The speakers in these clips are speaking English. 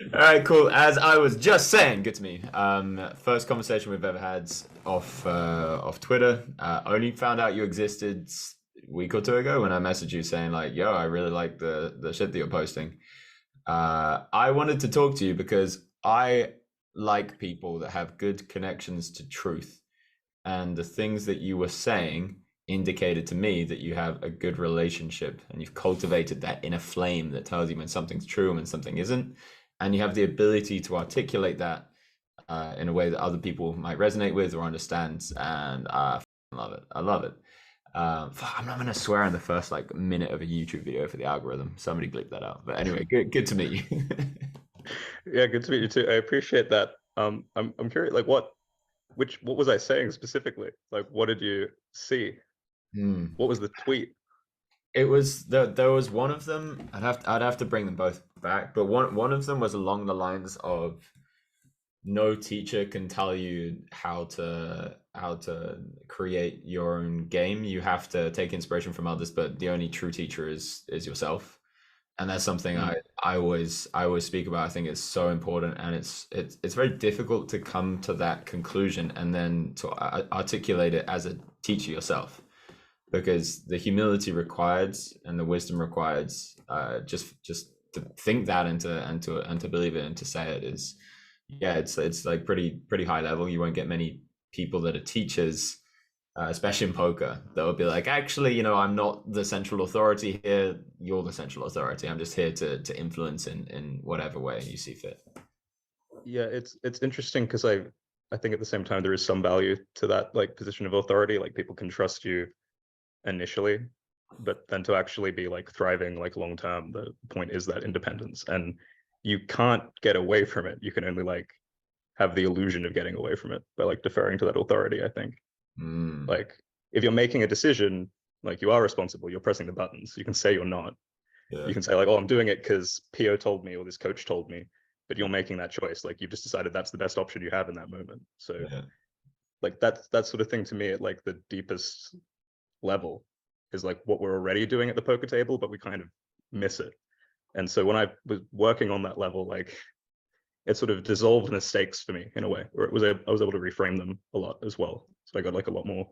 All right, cool. As I was just saying, good to me. First conversation we've ever had off Twitter. Only found out you existed a week or two ago when I messaged you saying like, "Yo, I really like the shit that you're posting." I wanted to talk to you because I like people that have good connections to truth, and the things that you were saying indicated to me that you have a good relationship and you've cultivated that inner flame that tells you when something's true and when something isn't, and you have the ability to articulate that in a way that other people might resonate with or understand. And I love it. I love it. I'm not gonna swear in the first like minute of a YouTube video for the algorithm. Somebody bleep that out. But anyway, good to meet you. Yeah, good to meet you too. I appreciate that. I'm curious, like what was I saying specifically? Like, what did you see? Hmm. What was the tweet? It was there was one of them. I'd have to bring them both back, but one of them was along the lines of no teacher can tell you how to create your own game. You have to take inspiration from others, but the only true teacher is yourself. And that's something Mm, I always speak about. I think it's so important, and it's very difficult to come to that conclusion and then to articulate it as a teacher yourself, because the humility required and the wisdom required, just to think that and to believe it and to say it is, yeah, it's like pretty high level. You won't get many people that are teachers, especially in poker, that would be like, actually, I'm not the central authority here. You're the central authority. I'm just here to influence in whatever way you see fit. yeah, it's interesting because I think at the same time there is some value to that like position of authority. Like people can trust you initially, but then to actually be like thriving like long term, the point is that independence, and you can't get away from it. You can only like have the illusion of getting away from it by like deferring to that authority, I think. Mm, Like if you're making a decision, like you are responsible, you're pressing the buttons. You can say you're not. yeah, You can say like, oh, I'm doing it because PO told me or this coach told me, but you're making that choice. Like you've just decided that's the best option you have in that moment. So yeah. like that's that sort of thing to me at like the deepest level is like what we're already doing at the poker table, but we kind of miss it. And so when I was working on that level, like it sort of dissolved mistakes for me in a way, or I was able to reframe them a lot as well. So I got like a lot more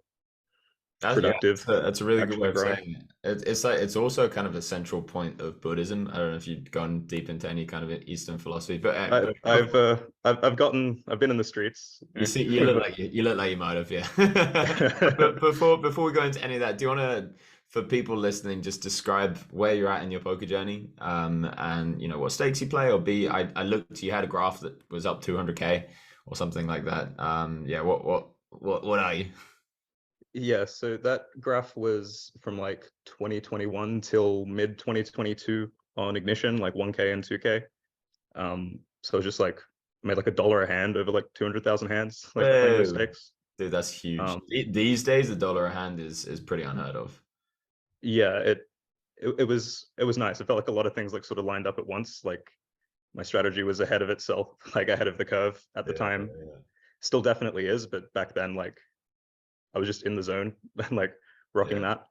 Yeah, productive that's a really good way actually of growing. saying it. It's like it's also kind of a central point of Buddhism. I don't know if you've gone deep into any kind of Eastern philosophy, but I, I've before, uh, I've been in the streets. you see, you look like you look like you might have, yeah. But before we go into any of that, do you want to, for people listening, just describe where you're at in your poker journey, and what stakes you play, or I looked, you had a graph that was up 200K or something like that. Yeah, what are you? Yeah, so that graph was from like 2021 till mid 2022 on Ignition, like 1K and 2K. So it was just like made like $1 a hand over like 200,000 hands, like playing those Whoa. stakes. Dude, that's huge. Um, These days, the dollar a hand is pretty unheard of. yeah, it was nice. It felt like a lot of things like sort of lined up at once. Like my strategy was ahead of itself, like ahead of the curve at the Yeah, time. Still definitely is, but back then, like I was just in the zone and like rocking yeah, that.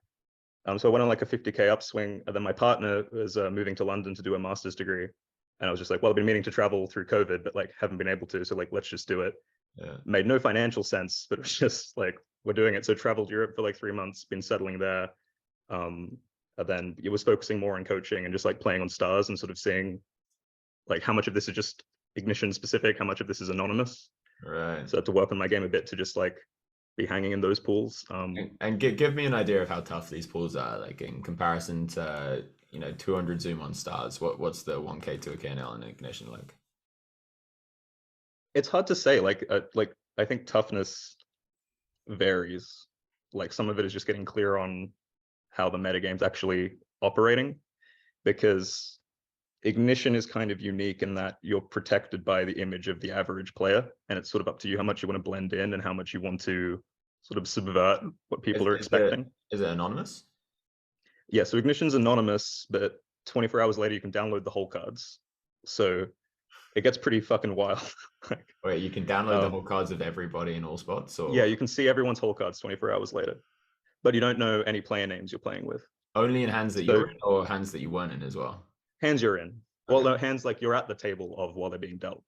So I went on like a 50K upswing, and then my partner was moving to London to do a master's degree, and I was just like, well, I've been meaning to travel through COVID, but like haven't been able to, so like let's just do it. yeah, Made no financial sense, but it was just like we're doing it. So traveled Europe for like 3 months, been settling there, um, and then it was focusing more on coaching and just like playing on stars and sort of seeing like how much of this is just Ignition specific, how much of this is anonymous. right. So I had to work on my game a bit to just like be hanging in those pools. And give me an idea of how tough these pools are, like in comparison to 200 zoom on stars. What's the 1K to a KNL in Ignition like? It's hard to say. Like I think toughness varies. Like some of it is just getting clear on how the metagame's actually operating, because Ignition is kind of unique in that you're protected by the image of the average player, and it's sort of up to you how much you want to blend in and how much you want to sort of subvert what Is, people are is it expecting. is it anonymous? Yeah, so Ignition's anonymous, but 24 hours later you can download the whole cards. So it gets pretty fucking wild. Like, Wait, you can download the um, whole cards of everybody in all spots, yeah, or you can see everyone's whole cards 24 hours later, but you don't know any player names you're playing with. only in hands that So you're in, or hands that you weren't in as well? hands you're in. Well, no, hands like you're at the table of while they're being dealt.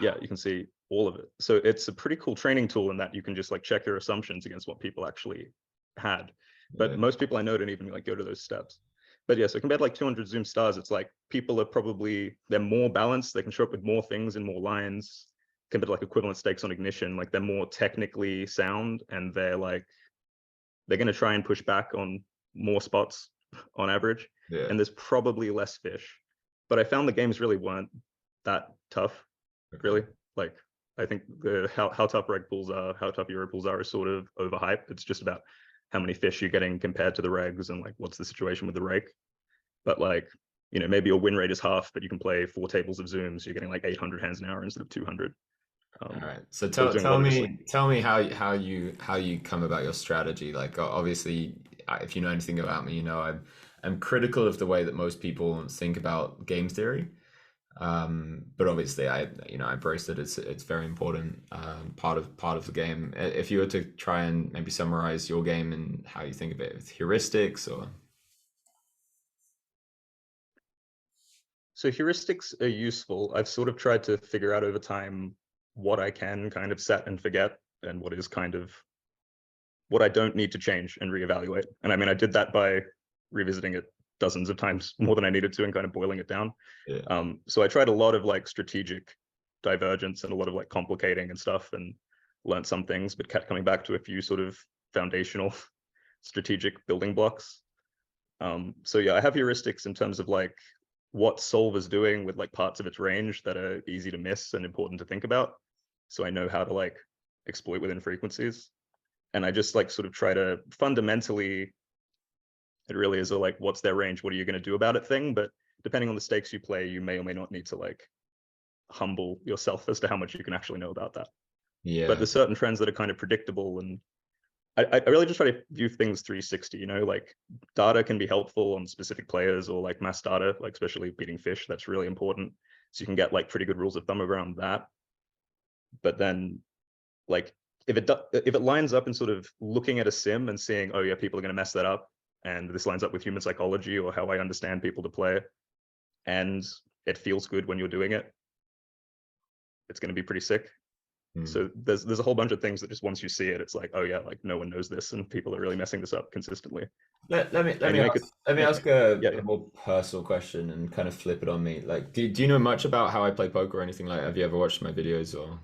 Yeah, you can see all of it. So it's a pretty cool training tool in that you can just like check your assumptions against what people actually had. But most people I know don't even like go to those steps. But yeah, so compared to like 200 Zoom stars, it's like people are probably, they're more balanced. They can show up with more things in more lines compared to like equivalent stakes on ignition. Like they're more technically sound and they're going to try and push back on more spots on average. Yeah. And there's probably less fish. But I found the games really weren't that tough. Really, like I think how tough reg pools are, how tough Euro pools are is sort of overhyped. It's just about how many fish you're getting compared to the regs and like what's the situation with the rake. But like, you know, maybe your win rate is half, but you can play 4 tables of Zooms. You're getting like 800 hands an hour instead of 200. All right. So tell me how you come about your strategy. Like obviously, if you know anything about me, you know I'm critical of the way that most people think about game theory. But obviously I embrace that it's very important part of the game. If you were to try and maybe summarize your game and how you think of it with heuristics or. So heuristics are useful. I've sort of tried to figure out over time what I can kind of set and forget and what is kind of what I don't need to change and reevaluate. And I mean, I did that by revisiting it dozens of times more than I needed to and kind of boiling it down. Yeah. So I tried a lot of like strategic divergence and a lot of like complicating and stuff and learned some things, but kept coming back to a few sort of foundational strategic building blocks. So yeah, I have heuristics in terms of like what Solver's doing with like parts of its range that are easy to miss and important to think about. So I know how to like exploit within frequencies. And I just like sort of try to fundamentally, it really is a like, what's their range? What are you going to do about it thing? But depending on the stakes you play, you may or may not need to like humble yourself as to how much you can actually know about that. Yeah. But there's certain trends that are kind of predictable. And I really just try to view things 360, you know, like data can be helpful on specific players or like mass data, like especially beating fish. That's really important. So you can get like pretty good rules of thumb around that. But then like if it lines up in sort of looking at a sim and seeing, oh yeah, people are going to mess that up, and this lines up with human psychology or how I understand people to play, and it feels good when you're doing it, it's going to be pretty sick. So there's a whole bunch of things that just once you see it, it's like, oh yeah, like no one knows this, and people are really messing this up consistently. Let me ask a more personal question and kind of flip it on me. Like, do you know much about how I play poker or anything like that? Have you ever watched my videos or?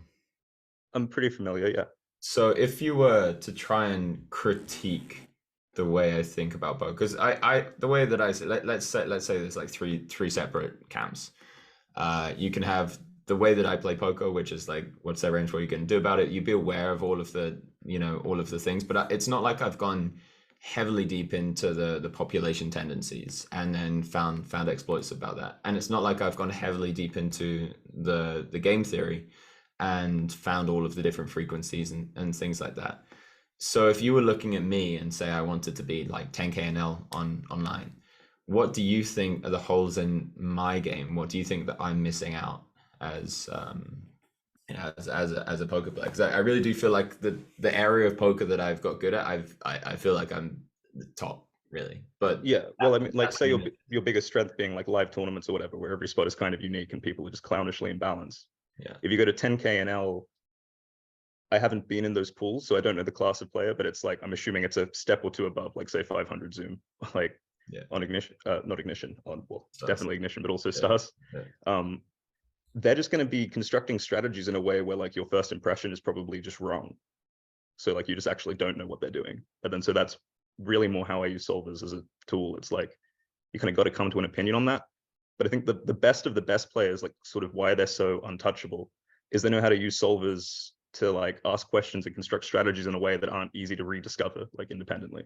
I'm pretty familiar, yeah. So if you were to try and critique the way I think about poker, because the way that I say, let's say there's like three separate camps. You can have the way that I play poker, which is like, what's their range? What are you going to do about it? You be aware of all of the things, but it's not like I've gone heavily deep into the population tendencies and then found exploits about that. And it's not like I've gone heavily deep into the game theory and found all of the different frequencies and things like that. So if you were looking at me and say I wanted to be like 10K NL online, what do you think are the holes in my game? What do you think that I'm missing out as a poker player? Because I really do feel like the area of poker that I've got good at, I feel like I'm the top, really. But yeah, well, I mean, like say your biggest strength being like live tournaments or whatever, where every spot is kind of unique and people are just clownishly in balance. Yeah. If you go to 10K NL, I haven't been in those pools, so I don't know the class of player, but it's like, I'm assuming it's a step or two above, like say 500 Zoom, like on ignition, not ignition, on, well, stars. Definitely ignition, but also stars. Yeah. They're just going to be constructing strategies in a way where like your first impression is probably just wrong. So like you just actually don't know what they're doing. And then so that's really more how I use solvers as a tool. It's like you kind of got to come to an opinion on that. But I think the best of the best players, like sort of why they're so untouchable, is they know how to use solvers to like ask questions and construct strategies in a way that aren't easy to rediscover like independently.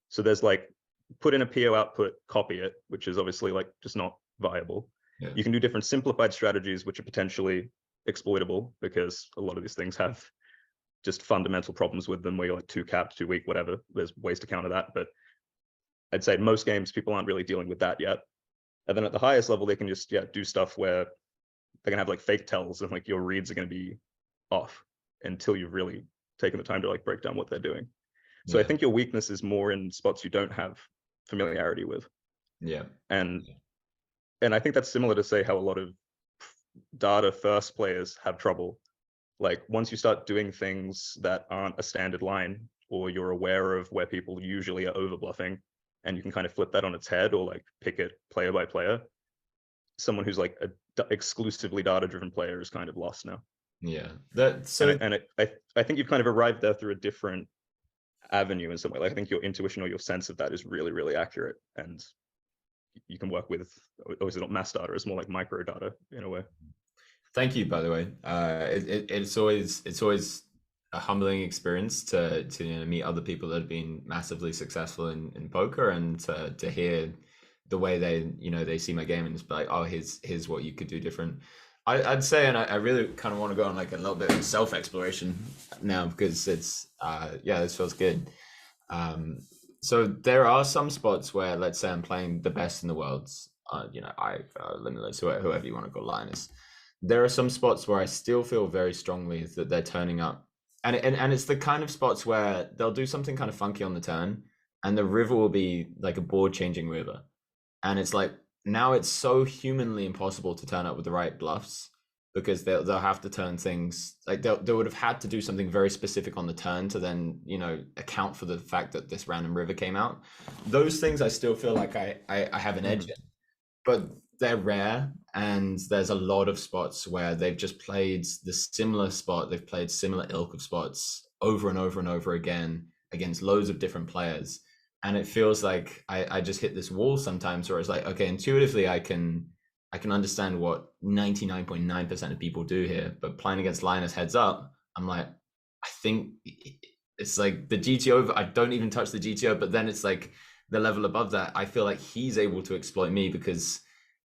So there's like put in a PO output, copy it, which is obviously like just not viable. Yeah. You can do different simplified strategies, which are potentially exploitable because a lot of these things have just fundamental problems with them where you're like too capped, too weak, whatever. There's ways to counter that. But I'd say in most games, people aren't really dealing with that yet. And then at the highest level, they can just do stuff where they can have like fake tells and like your reads are going to be off until you've really taken the time to like break down what they're doing. So I think your weakness is more in spots you don't have familiarity with. Yeah. And and I think that's similar to say how a lot of data first players have trouble. Like once you start doing things that aren't a standard line, or you're aware of where people usually are over bluffing, and you can kind of flip that on its head or like pick it player by player, someone who's like a exclusively data driven player is kind of lost now. Yeah, that so I think you've kind of arrived there through a different avenue in some way. Like I think your intuition or your sense of that is really, really accurate, and you can work with, obviously not mass data, it's more like micro data in a way. Thank you, by the way. It's always a humbling experience to meet other people that have been massively successful in poker, and to hear the way they see my game and just be like, oh, here's what you could do different. I'd say, and I really kind of want to go on like a little bit of self-exploration now, because it's this feels good. So there are some spots where, let's say I'm playing the best in the world, Limitless, whoever you want to call Linus. There are some spots where I still feel very strongly that they're turning up, and it's the kind of spots where they'll do something kind of funky on the turn, and the river will be like a board changing river, and it's like now it's so humanly impossible to turn up with the right bluffs, because they'll have to turn things like they would have had to do something very specific on the turn to then account for the fact that this random river came out. Those things I still feel like I have an edge in, but they're rare, and there's a lot of spots where they've just played the similar spot, they've played similar ilk of spots over and over and over again against loads of different players, and it feels like I just hit this wall sometimes where it's like, okay, intuitively I can understand what 99.9% of people do here, but playing against Linus heads up, I'm like, I think it's like the GTO, I don't even touch the GTO, but then it's like the level above that, I feel like he's able to exploit me, because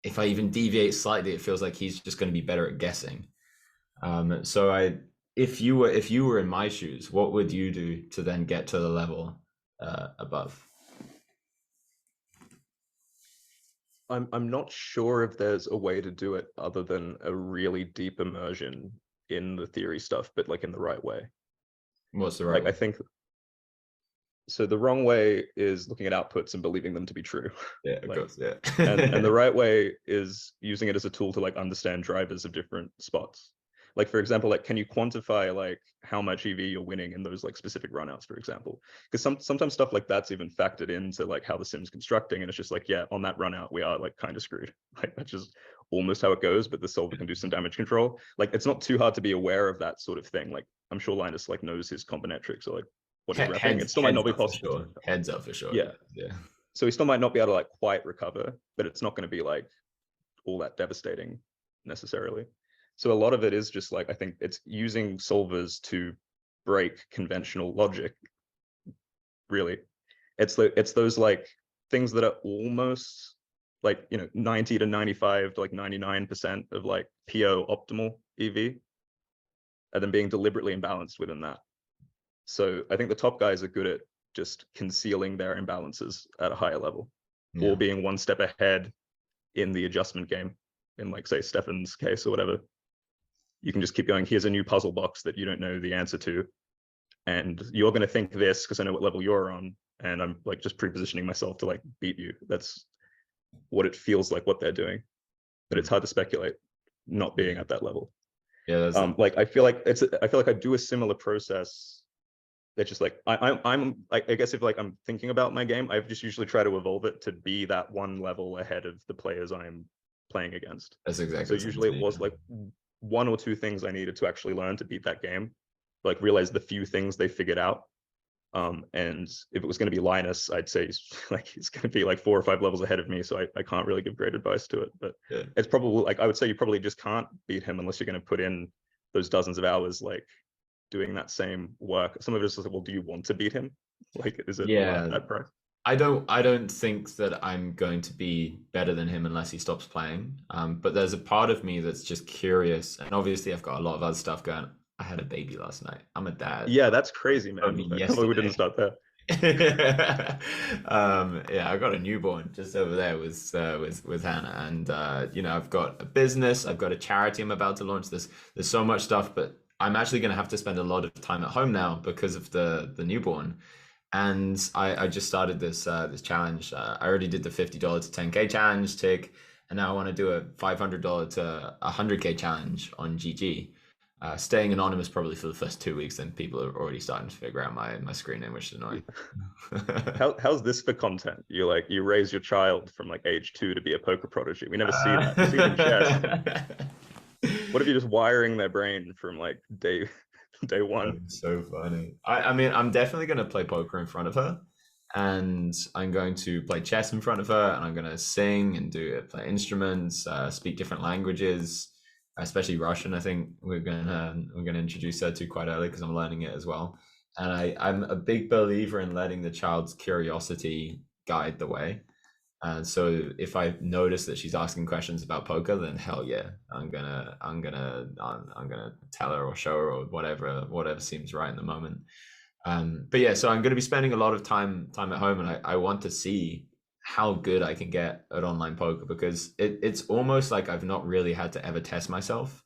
if I even deviate slightly, it feels like he's just going to be better at guessing. So if you were in my shoes, what would you do to then get to the level above? I'm not sure if there's a way to do it other than a really deep immersion in the theory stuff, but like in the right way. What's the right way? I think so. The wrong way is looking at outputs and believing them to be true. Yeah, of course. Yeah. and the right way is using it as a tool to like understand drivers of different spots. Like, for example, like, can you quantify like how much EV you're winning in those like specific runouts, for example? Because sometimes stuff like that's even factored into like how the sim's constructing, and it's just like, yeah, on that runout we are like kind of screwed. Like that's just almost how it goes, but the solver can do some damage control. Like it's not too hard to be aware of that sort of thing. Like I'm sure Linus like knows his combinatorics or like what he's repping. It still might not be possible. Sure. Heads up for sure. Yeah. So he still might not be able to like quite recover, but it's not going to be like all that devastating necessarily. So a lot of it is just like, I think it's using solvers to break conventional logic. Really, it's those like things that are almost like 90 to 95 to like 99% of like PO optimal EV, and then being deliberately imbalanced within that. So I think the top guys are good at just concealing their imbalances at a higher level, or being one step ahead in the adjustment game. In like say Stefan's case or whatever, you can just keep going. Here's a new puzzle box that you don't know the answer to, and you're going to think this because I know what level you're on, and I'm like just pre-positioning myself to like beat you. That's what it feels like what they're doing, but it's hard to speculate not being at that level. Yeah, like I feel like I do a similar process. It's just like I'm like, I guess if like I'm thinking about my game, I've just usually try to evolve it to be that one level ahead of the players I'm playing against. That's exactly. So usually it was like one or two things I needed to actually learn to beat that game, like realize the few things they figured out. And if it was going to be Linus, I'd say he's going to be like 4 or 5 levels ahead of me, so I can't really give great advice to it. But it's probably like, I would say you probably just can't beat him unless you're going to put in those dozens of hours like doing that same work. Some of it is like, well, do you want to beat him? Like, is it that price? I don't think that I'm going to be better than him unless he stops playing. But there's a part of me that's just curious, and obviously I've got a lot of other stuff going. I had a baby last night. I'm a dad. Yeah, that's crazy, man. We didn't start there. I got a newborn just over there with Hannah, and I've got a business, I've got a charity I'm about to launch. There's so much stuff, but I'm actually going to have to spend a lot of time at home now because of the newborn. And I just started this challenge. I already did the $50 to 10K challenge tick. and now I want to do a $500 to $100K challenge on GG. Staying anonymous probably for the first 2 weeks, then people are already starting to figure out my screen name, which is annoying. How's this for content? You raise your child from like age 2 to be a poker prodigy. We never see that. We see it in chess. What if you're just wiring their brain from like day one? So funny. I mean, I'm definitely going to play poker in front of her, and I'm going to play chess in front of her, and I'm going to sing and play instruments, speak different languages, especially Russian. I think we're gonna introduce her to quite early because I'm learning it as well. And I'm a big believer in letting the child's curiosity guide the way. And so if I notice that she's asking questions about poker, then hell yeah, I'm gonna tell her or show her or whatever seems right in the moment. But yeah, so I'm going to be spending a lot of time at home, and I want to see how good I can get at online poker, because it's almost like I've not really had to ever test myself.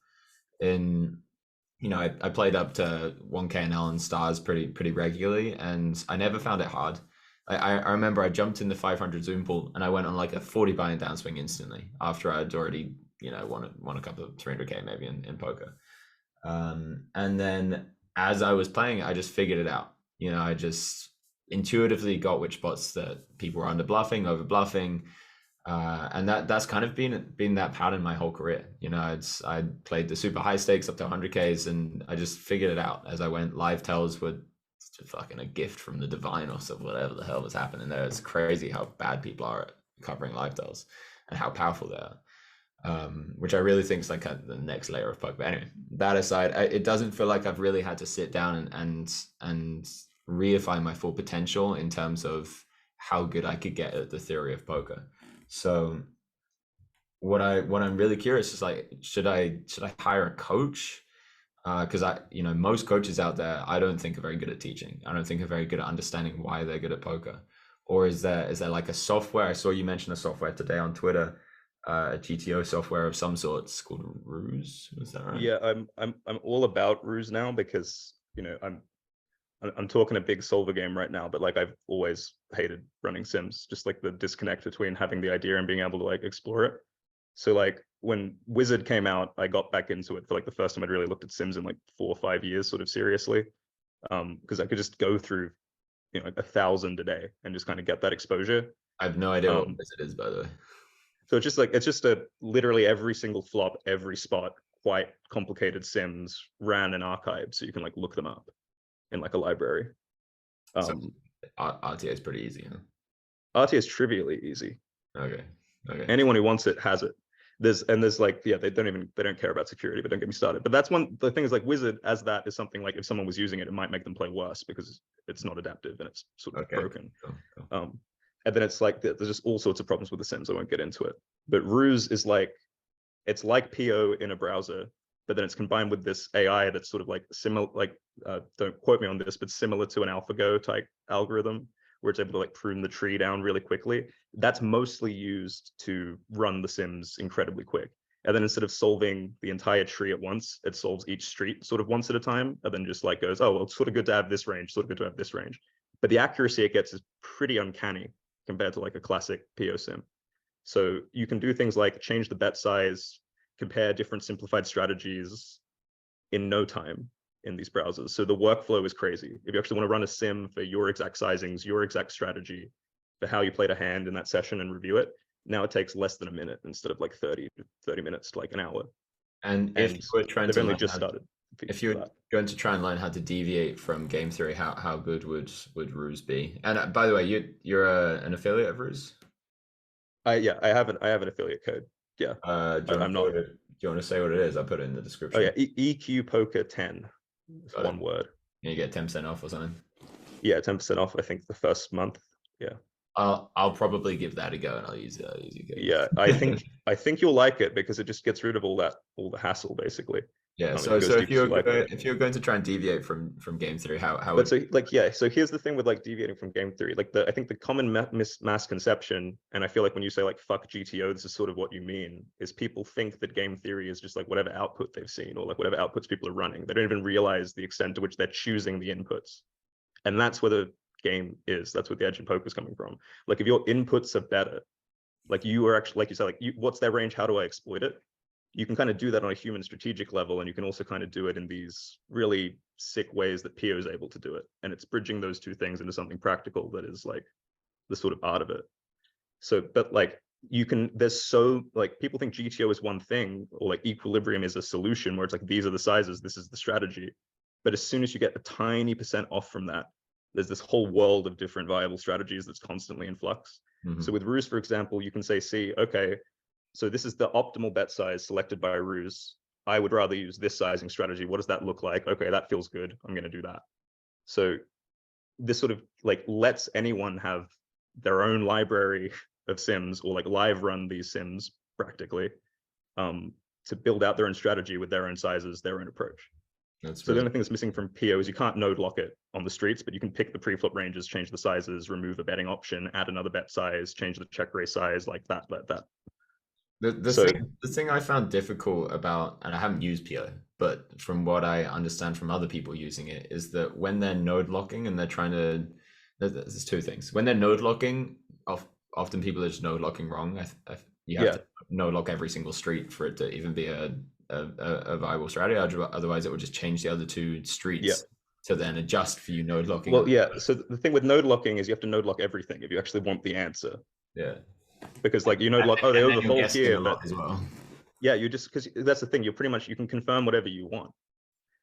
In I played up to 1K and stars pretty regularly, and I never found it hard. I remember I jumped in the 500 Zoom pool and I went on like a 40 buy-in downswing instantly after I'd already won a couple of 300K maybe in poker. And then as I was playing, I just figured it out. I just intuitively got which spots that people were under bluffing, over bluffing, and that's kind of been that pattern my whole career. I'd played the super high stakes up to 100Ks, and I just figured it out as I went. Live tells were fucking a gift from the divine or something, whatever the hell was happening there. It's crazy how bad people are at covering live tells and how powerful they are. Which I really think is like the next layer of poker. But anyway, that aside, it doesn't feel like I've really had to sit down and reify my full potential in terms of how good I could get at the theory of poker. So what I'm really curious is like, should I hire a coach? Because most coaches out there, I don't think are very good at teaching. I don't think are very good at understanding why they're good at poker. Or is there like a software? I saw you mention a software today on Twitter, a GTO software of some sorts called Ruse. Is that right? Yeah, I'm all about ruse now, because I'm talking a big solver game right now, but like I've always hated running sims, just like the disconnect between having the idea and being able to like explore it. So like when Wizard came out, I got back into it for like the first time I'd really looked at sims in like 4 or 5 years, sort of seriously, because I could just go through 1,000 a day and just kind of get that exposure. I have no idea what Wizard is, by the way. So it's just a literally every single flop, every spot, quite complicated sims ran and archived, so you can like look them up in like a library. So RTA is pretty easy, huh? RTA is trivially easy. Okay. Anyone who wants it has it. There's like, yeah, they don't care about security, but don't get me started. But that's the thing is like Wizard as that is something like if someone was using it, it might make them play worse because it's not adaptive and it's sort of broken. Cool. And then it's like there's just all sorts of problems with the sims. I won't get into it. But Ruse is like, it's like PO in a browser, but then it's combined with this AI that's sort of like similar, like don't quote me on this, but similar to an AlphaGo type algorithm, where it's able to like prune the tree down really quickly. That's mostly used to run the sims incredibly quick. And then instead of solving the entire tree at once, it solves each street sort of once at a time, and then just like goes, oh, well, it's sort of good to have this range, sort of good to have this range. But the accuracy it gets is pretty uncanny compared to like a classic PO sim. So you can do things like change the bet size, compare different simplified strategies in no time in these browsers. So the workflow is crazy. If you actually want to run a sim for your exact sizings, your exact strategy, for how you played a hand in that session and review it, now it takes less than a minute instead of like 30 minutes to like an hour. And if you were trying to only just started. If you're going to try and learn how to deviate from game theory, how good would Ruse be? And by the way, you're an affiliate of Ruse? Yeah, I have an affiliate code. Yeah. I'm not. Do you want to say what it is? I put it in the description. Oh yeah, EQ Poker 10. It's one word. And you get 10% off or something. Yeah, 10% off. I think the first month. Yeah. I'll probably give that a go, and I'll use your code. Yeah, I think you'll like it because it just gets rid of all the hassle basically. Yeah. So if you're going to try and deviate from game theory, how would... So here's the thing with like deviating from game theory. Like I think the common mass conception, and I feel like when you say like fuck GTO, this is sort of what you mean, is people think that game theory is just like whatever output they've seen or like whatever outputs people are running. They don't even realize the extent to which they're choosing the inputs, and that's where the game is. That's where the edge in poker is coming from. Like if your inputs are better, Like you are actually, like you said, like what's their range? How do I exploit it? You can kind of do that on a human strategic level, and you can also kind of do it in these really sick ways that PO is able to do it. And it's bridging those two things into something practical that is like the sort of art of it. So, but like you can, there's so like people think GTO is one thing, or like equilibrium is a solution where it's like these are the sizes, this is the strategy. But as soon as you get a tiny percent off from that, there's this whole world of different viable strategies that's constantly in flux. So with ruse, for example, you can say, see, okay, so this is the optimal bet size selected by ruse. I would rather use this sizing strategy. What does that look like? Okay, that feels good. I'm going to do that. So this sort of like lets anyone have their own library of sims, or like live run these sims practically, to build out their own strategy with their own sizes, their own approach. That's so the only thing that's missing from PO is you can't node lock it on the streets, but you can pick the preflop ranges, change the sizes, remove a betting option, add another bet size, change the check raise size, like that, like that. The thing I found difficult about, and I haven't used PO, but from what I understand from other people using it, is that when they're node locking and they're trying to, there's two things. When they're node locking, often people are just node locking wrong. You have to node lock every single street for it to even be a viable strategy. Otherwise, it would just change the other two streets to then adjust for you node locking. Well, yeah. So the thing with node locking is you have to node lock everything if you actually want the answer. Yeah. Because like you node lock, oh, they overfold here, but as well. Yeah, you just, because that's the thing, you're pretty much, you can confirm whatever you want.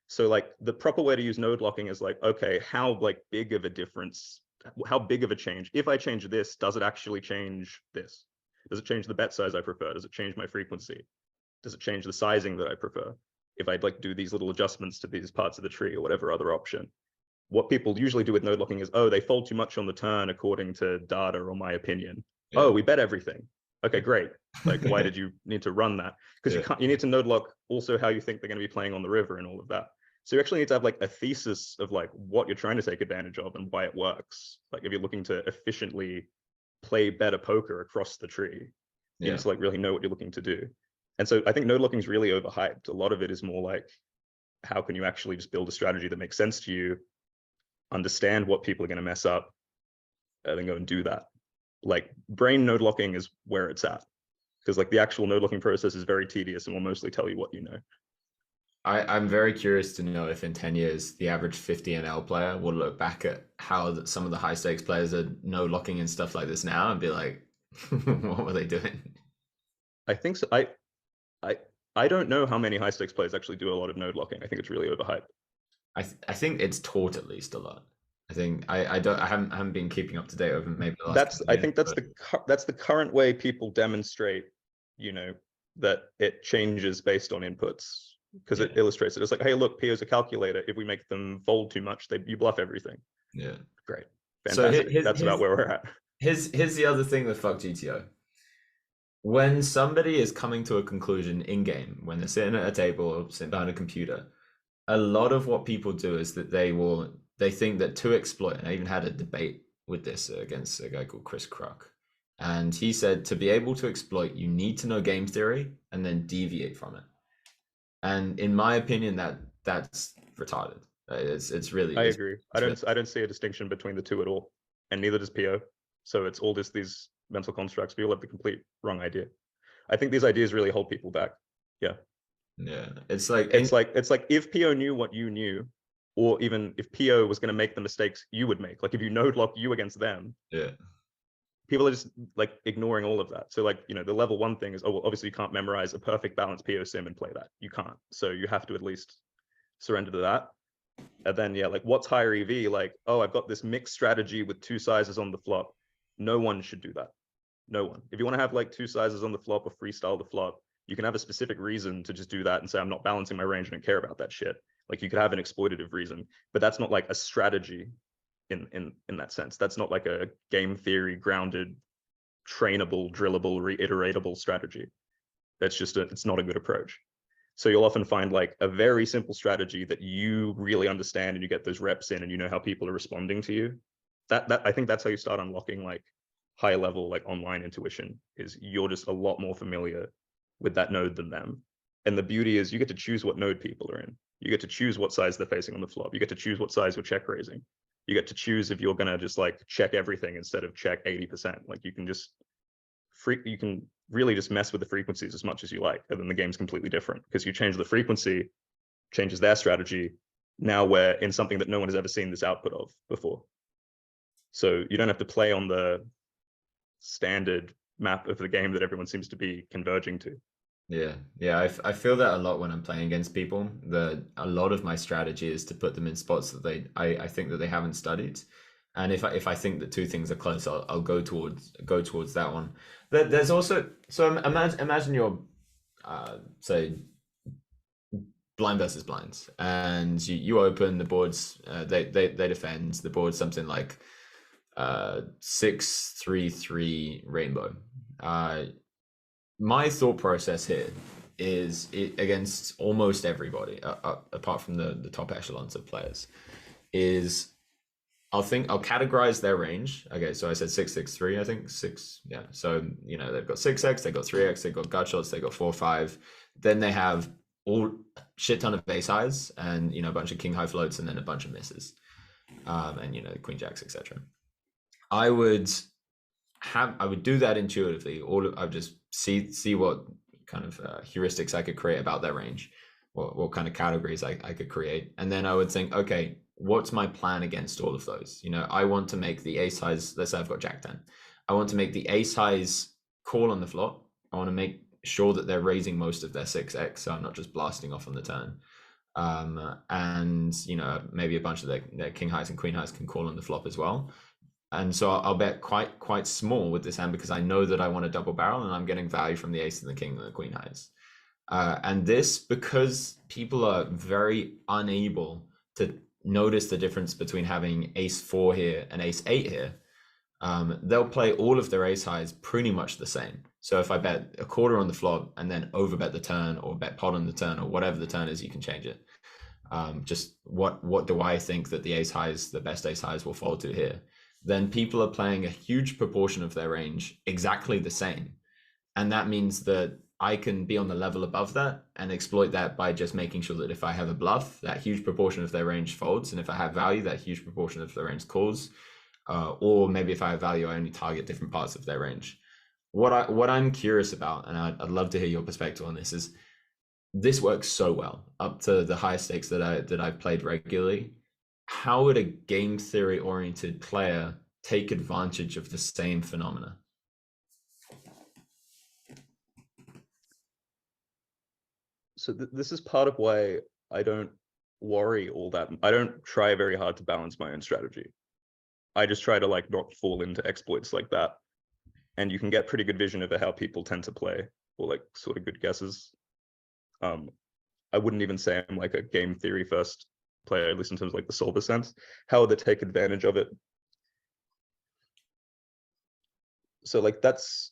So like the proper way to use node locking is like, okay, how like big of a difference, how big of a change? If I change this, does it actually change this? Does it change the bet size I prefer? Does it change my frequency? Does it change the sizing that I prefer? If I'd like do these little adjustments to these parts of the tree or whatever other option. What people usually do with node locking is, oh, they fold too much on the turn according to data or my opinion. Yeah. Oh, we bet everything. Okay, great. Like, why did you need to run that? Because you need to node lock also how you think they're going to be playing on the river and all of that. So you actually need to have like a thesis of like what you're trying to take advantage of and why it works. Like if you're looking to efficiently play better poker across the tree, you need to like really know what you're looking to do. And so I think node locking is really overhyped. A lot of it is more like, how can you actually just build a strategy that makes sense to you, understand what people are going to mess up, and then go and do that. Like brain node locking is where it's at, because like the actual node locking process is very tedious and will mostly tell you what you know. I'm very curious to know if in 10 years the average 50 ML player will look back at how some of the high stakes players are node locking and stuff like this now and be like, what were they doing? I think so. I don't know how many high stakes players actually do a lot of node locking. I think it's really overhyped. I think it's taught at least a lot. I think I haven't been keeping up to date over maybe the last I think that's the current way people demonstrate, you know, that it changes based on inputs, because it illustrates it. It's like, hey, look, PO is a calculator. If we make them fold too much, you bluff everything. Yeah, great, fantastic. So that's about where we're at. Here's the other thing with fuck GTO. When somebody is coming to a conclusion in game, when they're sitting at a table or sitting behind a computer, a lot of what people do is that they think that to exploit, and I even had a debate with this against a guy called Chris Kruk, and he said to be able to exploit, you need to know game theory and then deviate from it. And in my opinion, that's retarded. It's really. I agree. I don't see a distinction between the two at all, and neither does PO. So it's all just these mental constructs. People have the complete wrong idea. I think these ideas really hold people back. Yeah. Yeah. It's like if PO knew what you knew, or even if PO was going to make the mistakes you would make, like if you node lock you against them, people are just like ignoring all of that. So like, you know, the level one thing is, oh, well, obviously you can't memorize a perfect balanced PO sim and play that. You can't. So you have to at least surrender to that. And then, like what's higher EV? Like, oh, I've got this mixed strategy with two sizes on the flop. No one should do that. No one. If you want to have like two sizes on the flop or freestyle the flop, you can have a specific reason to just do that and say, I'm not balancing my range, I don't care about that shit. Like you could have an exploitative reason, but that's not like a strategy in that sense. That's not like a game theory grounded, trainable, drillable, reiteratable strategy. That's just it's not a good approach. So you'll often find like a very simple strategy that you really understand and you get those reps in and you know how people are responding to you. That I think that's how you start unlocking like high level like online intuition, is you're just a lot more familiar with that node than them. And the beauty is you get to choose what node people are in. You get to choose what size they're facing on the flop. You get to choose what size you're check raising. You get to choose if you're going to just like check everything instead of check 80%. Like you can just you can really just mess with the frequencies as much as you like, and then the game's completely different because you change the frequency, changes their strategy. Now we're in something that no one has ever seen this output of before. So you don't have to play on the standard map of the game that everyone seems to be converging to. Yeah, I feel that a lot when I'm playing against people. A lot of my strategy is to put them in spots that I think that they haven't studied, and if I think that two things are close, I'll go towards that one. There's also, so imagine you're say blind versus blinds, and you open the boards, they defend the board, something like 6-3-3 rainbow. My thought process here is against almost everybody, apart from the top echelons of players, is I'll categorize their range. Okay, so I said 6-6-3, I think 6. Yeah. So, they've got 6x, they've got 3x, they've got gut shots, they've got 4-5. Then they have all shit ton of ace highs and, a bunch of king high floats and then a bunch of misses. And, queen jacks, etc. I would do that intuitively. I would just see what kind of heuristics I could create about their range, what kind of categories I could create, and then I would think, okay, what's my plan against all of those? I want to make the ace highs. Let's say I've got jack 10. I want to make the ace highs call on the flop. I want to make sure that they're raising most of their 6x, so I'm not just blasting off on the turn. And maybe a bunch of their king highs and queen highs can call on the flop as well. And so I'll bet quite small with this hand because I know that I want a double barrel and I'm getting value from the ace and the king and the queen highs. And this, because people are very unable to notice the difference between having ace 4 here and ace 8 here, they'll play all of their ace highs pretty much the same. So if I bet a quarter on the flop and then overbet the turn or bet pot on the turn or whatever the turn is, you can change it. Just what do I think that the ace highs, the best ace highs will fall to here? Then people are playing a huge proportion of their range exactly the same. And that means that I can be on the level above that and exploit that by just making sure that if I have a bluff, that huge proportion of their range folds. And if I have value, that huge proportion of their range calls. Or maybe if I have value, I only target different parts of their range. What I'm curious about, and I'd love to hear your perspective on this, is this works so well up to the high stakes that I've played regularly. How would a game theory oriented player take advantage of the same phenomena? So this is part of why I don't worry all that. I don't try very hard to balance my own strategy. I just try to not fall into exploits like that. And you can get pretty good vision over how people tend to play, or sort of good guesses. I wouldn't even say I'm a game theory first player, at least in terms of the solver sense. How would they take advantage of it? So that's,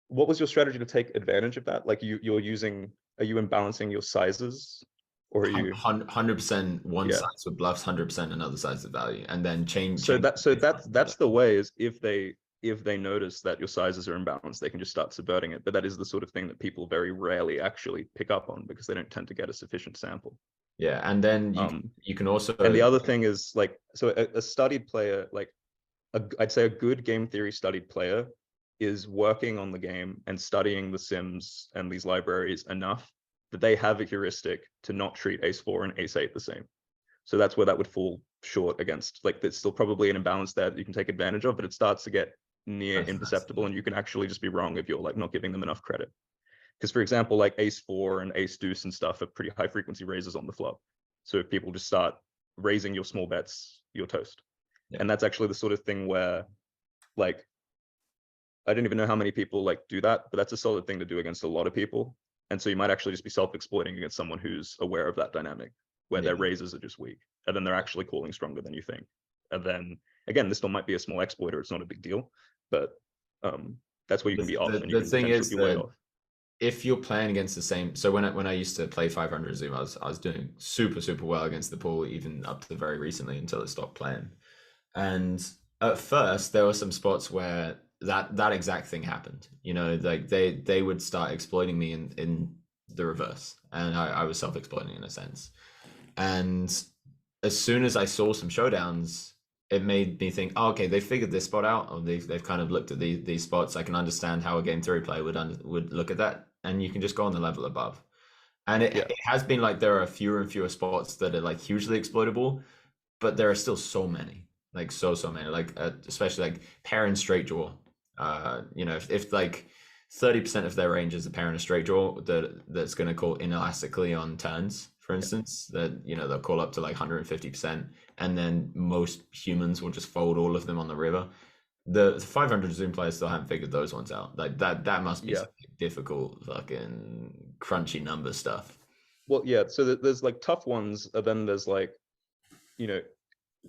what was your strategy to take advantage of that? You're using, are you imbalancing your sizes, or are you 100% one size with bluffs, 100% another size of value, and then change? So that's the way, is if they notice that your sizes are imbalanced, they can just start subverting it. But that is the sort of thing that people very rarely actually pick up on because they don't tend to get a sufficient sample. Yeah, and then you can also. And the other thing is a studied player, I'd say a good game theory studied player is working on the game and studying the sims and these libraries enough that they have a heuristic to not treat ace 4 and ace 8 the same. So that's where that would fall short against. There's still probably an imbalance there that you can take advantage of, but it starts to get near imperceptible, and you can actually just be wrong if you're not giving them enough credit. Because for example, ace 4 and ace deuce and stuff are pretty high frequency raises on the flop. So if people just start raising your small bets, you're toast. Yeah. And that's actually the sort of thing where I don't even know how many people do that, but that's a solid thing to do against a lot of people. And so you might actually just be self-exploiting against someone who's aware of that dynamic, where their raises are just weak, and then they're actually calling stronger than you think. And then again, this still might be a small exploiter, it's not a big deal, but that's where you can be off. And you the thing is that off. If you're playing against the same, so when I used to play 500 Zoom, I was doing super well against the pool, even up to very recently until it stopped playing. And at first, there were some spots where that exact thing happened. They would start exploiting me in the reverse, and I was self-exploiting in a sense. And as soon as I saw some showdowns, it made me think, oh, okay, they figured this spot out, or they've kind of looked at these spots. I can understand how a game theory player would look at that, and you can just go on the level above. And Yeah, it has been like there are fewer and fewer spots that are like hugely exploitable, but there are still so many, like so many, like especially like pair and straight draw. You know, if like 30% of their range is a pair and a straight draw, that's going to call inelastically on turns, for instance, that, you know, they'll call up to like 150%, and then most humans will just fold all of them on the river. The 500 Zoom players still haven't figured those ones out. Like that must be some difficult fucking crunchy number stuff. Well, yeah. So there's like tough ones, and then there's like, you know,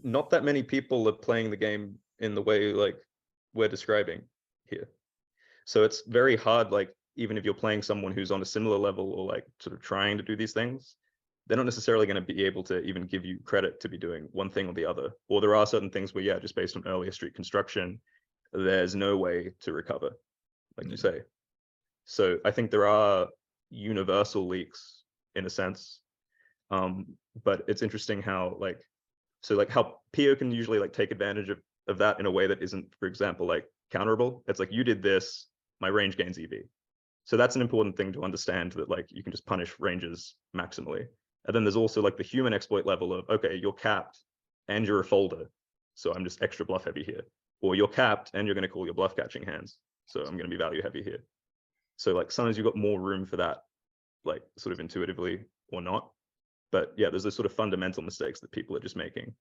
not that many people are playing the game in the way like we're describing here. So it's very hard, like even if you're playing someone who's on a similar level or like sort of trying to do these things, they're not necessarily going to be able to even give you credit to be doing one thing or the other. Or there are certain things where, yeah, just based on earlier street construction, there's no way to recover, like you say. So I think there are universal leaks in a sense. But it's interesting how like, so like how PO can usually like take advantage of that in a way that isn't, for example, like counterable. It's like, you did this, my range gains EV. So that's an important thing to understand, that like you can just punish ranges maximally. And then there's also like the human exploit level of, okay, you're capped and you're a folder, so I'm just extra bluff heavy here. Or you're capped and you're going to call your bluff catching hands, so I'm going to be value heavy here. So like sometimes you've got more room for that, like sort of intuitively or not. But yeah, there's those sort of fundamental mistakes that people are just making.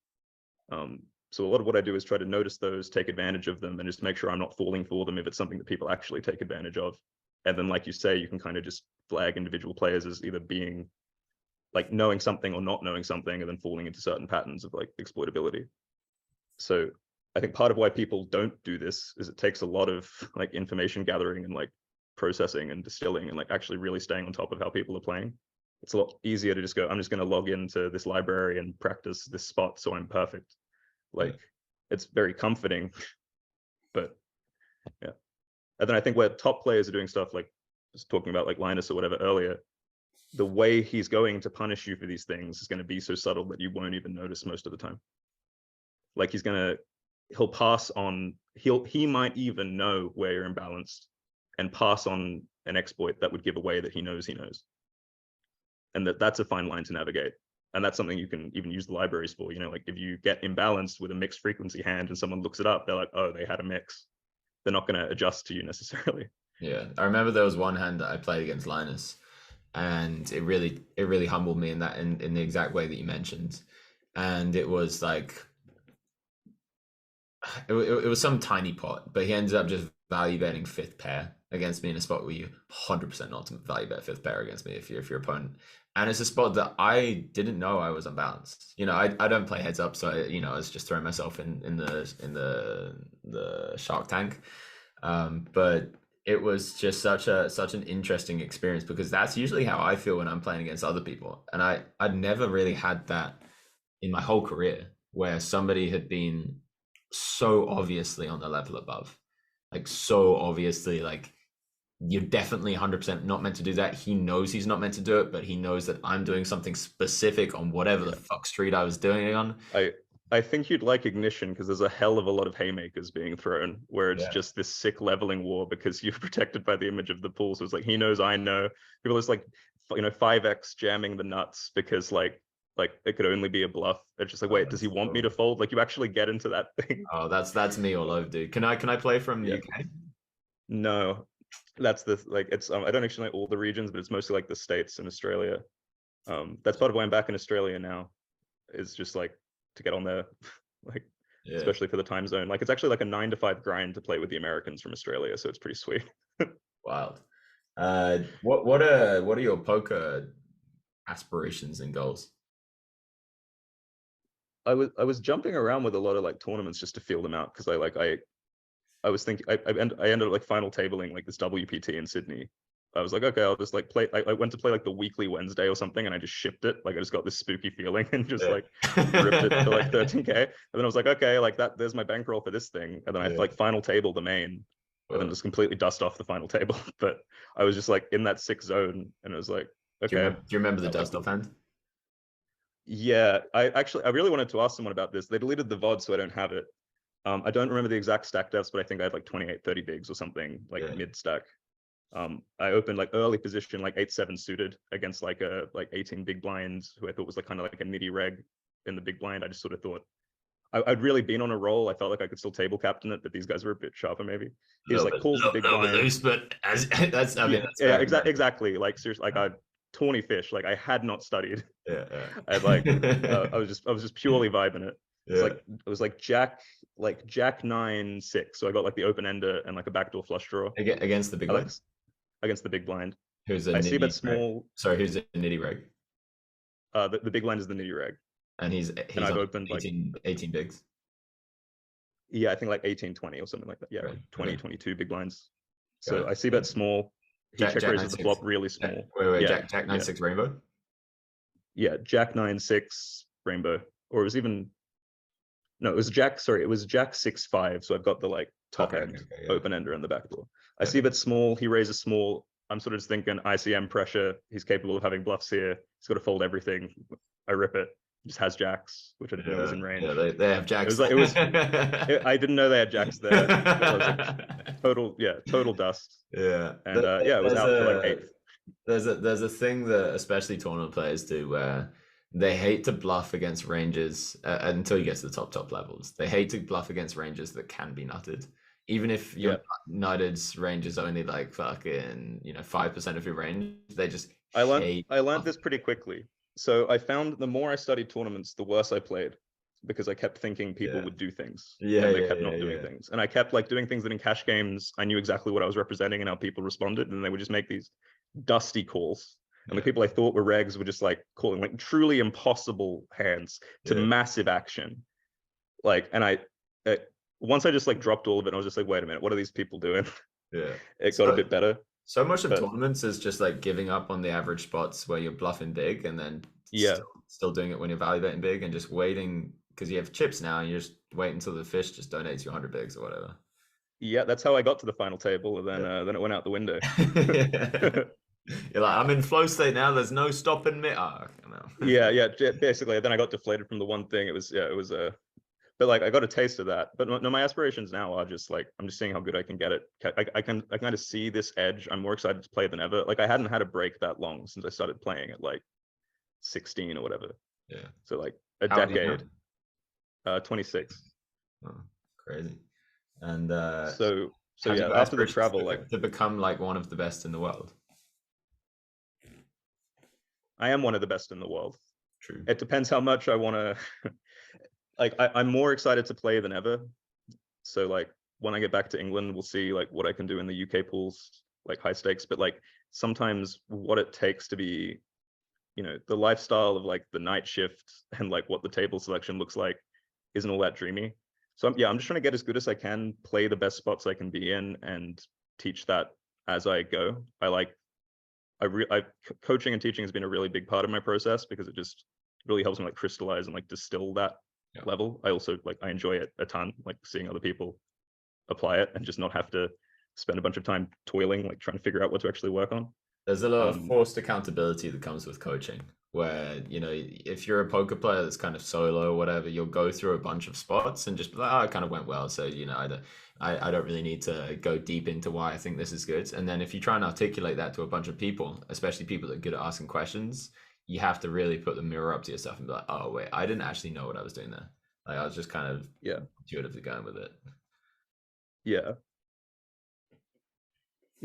So a lot of what I do is try to notice those, take advantage of them, and just make sure I'm not falling for them if it's something that people actually take advantage of. And then, like you say, you can kind of just flag individual players as either being like knowing something or not knowing something, and then falling into certain patterns of like exploitability. So I think part of why people don't do this is it takes a lot of like information gathering and like processing and distilling and like actually really staying on top of how people are playing. It's a lot easier to just go, I'm just going to log into this library and practice this spot so I'm perfect. Like, it's very comforting, but yeah. And then I think where top players are doing stuff like just talking about like Linus or whatever earlier, the way he's going to punish you for these things is going to be so subtle that you won't even notice most of the time. Like he'll pass on, he might even know where you're imbalanced and pass on an exploit that would give away that he knows. And that's a fine line to navigate. And that's something you can even use the libraries for. You know, like if you get imbalanced with a mixed frequency hand and someone looks it up, they're like, oh, they had a mix. They're not going to adjust to you necessarily. Yeah, I remember there was one hand that I played against Linus, and it really humbled me in the exact way that you mentioned. And it was like it was some tiny pot, but he ended up just value betting fifth pair against me in a spot where you 100% not to value bet fifth pair against me if your opponent. And it's a spot that I didn't know I was unbalanced. You know, I don't play heads up, so I was just throwing myself in the shark tank. But it was just such an interesting experience, because that's usually how I feel when I'm playing against other people. And I'd never really had that in my whole career, where somebody had been so obviously on the level above, like so obviously, like you're definitely 100% not meant to do that. He knows he's not meant to do it, but he knows that I'm doing something specific on whatever the fuck street I was doing it on. I think you'd like Ignition because there's a hell of a lot of haymakers being thrown, where it's just this sick leveling war because you're protected by the image of the pool. So it's like, he knows, I know. People are just like, 5x jamming the nuts because like it could only be a bluff. It's just like, wait, does he want me to fold? Like, you actually get into that thing. Oh, that's me all over, dude. Can I play from UK? No, that's the like, it's I don't actually know all the regions, but it's mostly like the States and Australia. That's part of why I'm back in Australia now, is just like to get on there, like especially for the time zone. Like, it's actually like a 9 to 5 grind to play with the Americans from Australia, so it's pretty sweet. Wild. What are your poker aspirations and goals? I was jumping around with a lot of like tournaments just to feel them out, because I was thinking I ended up like final tabling like this WPT in Sydney. I was like, okay, I'll just like play. I went to play like the weekly Wednesday or something, and I just shipped it. Like, I just got this spooky feeling and just like ripped it for like 13K. And then I was like, okay, like there's my bankroll for this thing. And then I like final table the main, and then just completely dust off the final table. But I was just like in that 6 zone, and it was like, okay. Do you remember the dust off hand? Yeah, I really wanted to ask someone about this. They deleted the VOD, so I don't have it. I don't remember the exact stack depths, but I think I had like 28, 30 bigs or something, like Yeah. mid stack. I opened like early position, like 8-7 suited against like 18 big blinds, who I thought was like kind of like a nitty reg in the big blind. I just sort of thought I'd really been on a roll. I felt like I could still table captain it, but these guys were a bit sharper maybe. He was like calls the big little bit blind. loose, but as that's I mean Yeah, that's yeah, fair. exactly. Like seriously, like I tawny fish. Like I had not studied. Yeah, I like yeah. I was just purely vibing it. It's Yeah. like it was like Jack 9-6. So I got like the open ender and like a backdoor flush draw. Against the big I like one. against the big blind. Who's a I see nitty bet reg? small. Sorry, who's a nitty reg? The big blind is the nitty reg, And he's and I've on opened like 18 bigs. yeah, I think like 18-20 or something like that. Yeah, Right. like 20, Okay. 22 big blinds. Got So it. I see bet small. He check raises the 9-6. flop really small. Wait, Yeah, Jack yeah, 9-6 rainbow. yeah. Jack 9-6 rainbow, or it was even no, it was Jack. Sorry, it was Jack 6-5. So I've got the like top Okay, end okay, yeah. open ender and the back door. I Yeah. see bet small. He raises small. I'm sort of just thinking ICM pressure. He's capable of having bluffs here. He's got to fold everything. I rip it. He just has jacks, which I didn't know was in range. Yeah, they have jacks. I didn't know they had jacks there. I was like, total dust. Yeah. And yeah, it was out for like eighth. There's a thing that especially tournament players do where they hate to bluff against ranges until you get to the top levels. They hate to bluff against ranges that can be nutted. Even if your nutted's range is only like fucking 5% of your range, they just I hate learned this pretty quickly. So I found the more I studied tournaments, the worse I played, because I kept thinking people would do things, and they kept not doing things. And I kept like doing things that in cash games I knew exactly what I was representing and how people responded, and they would just make these dusty calls. And the people I thought were regs were just like calling like truly impossible hands to massive action. Like, and once I just like dropped all of it, I was just like, wait a minute, what are these people doing? Yeah. It got a bit better. So much of tournaments is just like giving up on the average spots where you're bluffing big and then still doing it when you're value betting big and just waiting because you have chips now and you just wait until the fish just donates you 100 bigs or whatever. Yeah, that's how I got to the final table, and then it went out the window. You're like, I'm in flow state now. There's no stopping me. Yeah. Basically, then I got deflated from the one thing. It was but like I got a taste of that. But no, my aspirations now are just like I'm just seeing how good I can get it. I kind of see this edge. I'm more excited to play than ever. Like I hadn't had a break that long since I started playing at like 16 or whatever. Yeah. So like a decade. 26. Oh, crazy. And so yeah, after the travel, like to become like one of the best in the world. I am one of the best in the world. True. It depends how much I want to. Like I'm more excited to play than ever. So like when I get back to England, we'll see like what I can do in the UK pools, like high stakes. But like sometimes what it takes to be, the lifestyle of like the night shift and like what the table selection looks like isn't all that dreamy. So I'm just trying to get as good as I can, play the best spots I can be in, and teach that as I go. Coaching and teaching has been a really big part of my process because it just really helps me like crystallize and like distill that level. I also I enjoy it a ton, like seeing other people apply it and just not have to spend a bunch of time toiling, like trying to figure out what to actually work on. There's a lot of forced accountability that comes with coaching where, if you're a poker player that's kind of solo or whatever, you'll go through a bunch of spots and just be like, oh, it kind of went well. So, I don't really need to go deep into why I think this is good. And then if you try and articulate that to a bunch of people, especially people that are good at asking questions, you have to really put the mirror up to yourself and be like, oh, wait, I didn't actually know what I was doing there. Like I was just kind of intuitively going with it. Yeah.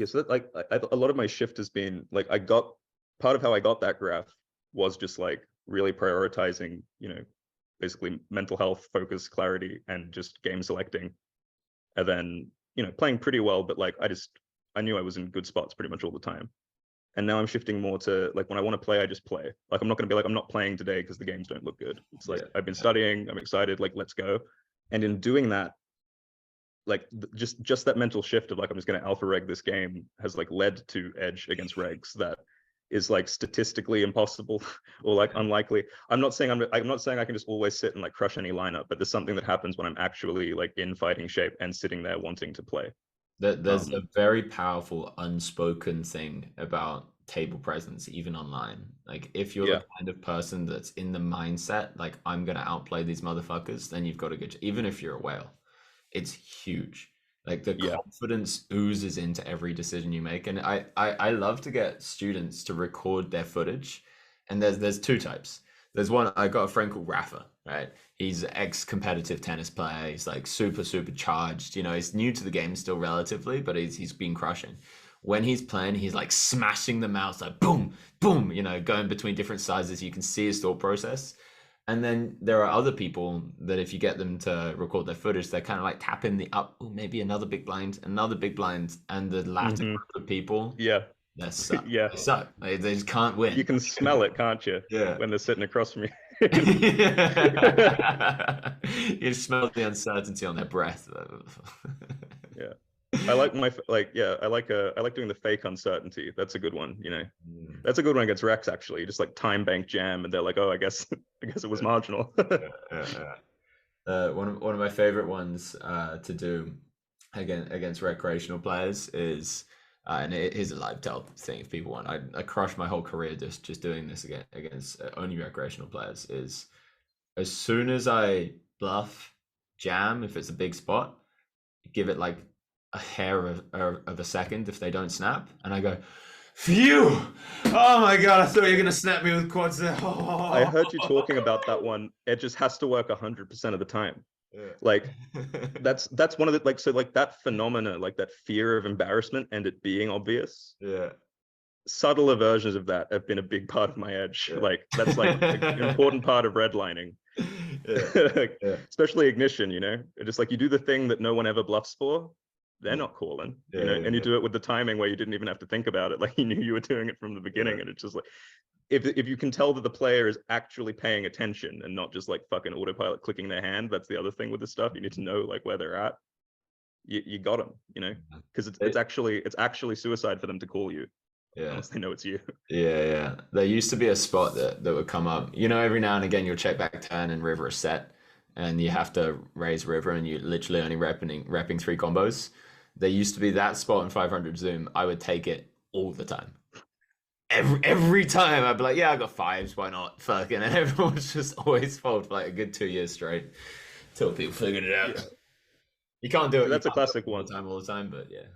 So that, like a lot of my shift has been like part of how I got that graph was just like really prioritizing, basically mental health, focus, clarity, and just game selecting. And then, playing pretty well, but like I knew I was in good spots pretty much all the time. And now I'm shifting more to like when I want to play, I just play. Like I'm not going to be like, I'm not playing today because the games don't look good. It's like I've been studying, I'm excited, like let's go. And in doing that, like just that mental shift of like I'm just going to alpha reg this game has like led to edge against regs that is like statistically impossible or like unlikely. I'm not saying I can just always sit and like crush any lineup, but there's something that happens when I'm actually like in fighting shape and sitting there wanting to play. There's a very powerful unspoken thing about table presence even online. Like if you're Yeah. the kind of person that's in the mindset like I'm gonna outplay these motherfuckers, then you've got a good even if you're a whale. It's huge. Like the Yeah. confidence oozes into every decision you make. And I love to get students to record their footage. And there's two types. There's one, I got a friend called Rafa, right? He's an ex-competitive tennis player. He's like super, super charged. You know, he's new to the game still relatively, but he's been crushing. When he's playing, he's like smashing the mouse, like boom, boom, you know, going between different sizes. You can see his thought process. And then there are other people that if you get them to record their footage, they're kind of like tapping the up, oh, maybe another big blind, and the latter Hmm. group of people, Yeah. they suck. Yeah. They suck. They just can't You win. can smell it, can't you? Yeah. When they're sitting across from you. You smell the uncertainty on their breath. Yeah. I like I like doing the fake uncertainty. That's a good one, you know. Mm. That's a good one against Rex, actually. Just like time bank jam, and they're like, "Oh, I guess it was marginal." One of my favorite ones to do against recreational players is, and it is a live tell thing if people want. I crushed my whole career just doing this against only recreational players. Is as soon as I bluff jam, if it's a big spot, give it like a hair of a second if they don't snap, and I go, phew! Oh my god, I thought you were gonna snap me with quads there. I heard you talking about that one. It just has to work 100% of the time. Yeah. Like that's one of the like, so like that phenomena, like that fear of embarrassment and it being obvious. Yeah. Subtler versions of that have been a big part of my edge. Yeah. Like that's like an important part of redlining. Yeah. Like, Yeah. especially ignition, you know. It's just like you do the thing that no one ever bluffs for, they're Yeah. not calling, Yeah, you know, yeah, and you yeah. do it with the timing where you didn't even have to think about it. Like you knew you were doing it from the beginning, Yeah. and it's just like if you can tell that the player is actually paying attention and not just like fucking autopilot clicking their hand. That's the other thing with this stuff. You need to know like where they're at. You got them, you know, because it's actually suicide for them to call you Yeah. unless they know it's you. Yeah. There used to be a spot that would come up. You know, every now and again you'll check back turn and river a set, and you have to raise river, and you literally only repping 3 combos. There used to be that spot in 500 Zoom. I would take it all the time. Every time I'd be like, yeah, I got 5s, why not? Fucking, and everyone's just always fold for like a good 2 years straight till people figured it out. Yeah. You can't do it. So that's a classic all one. the time, but yeah.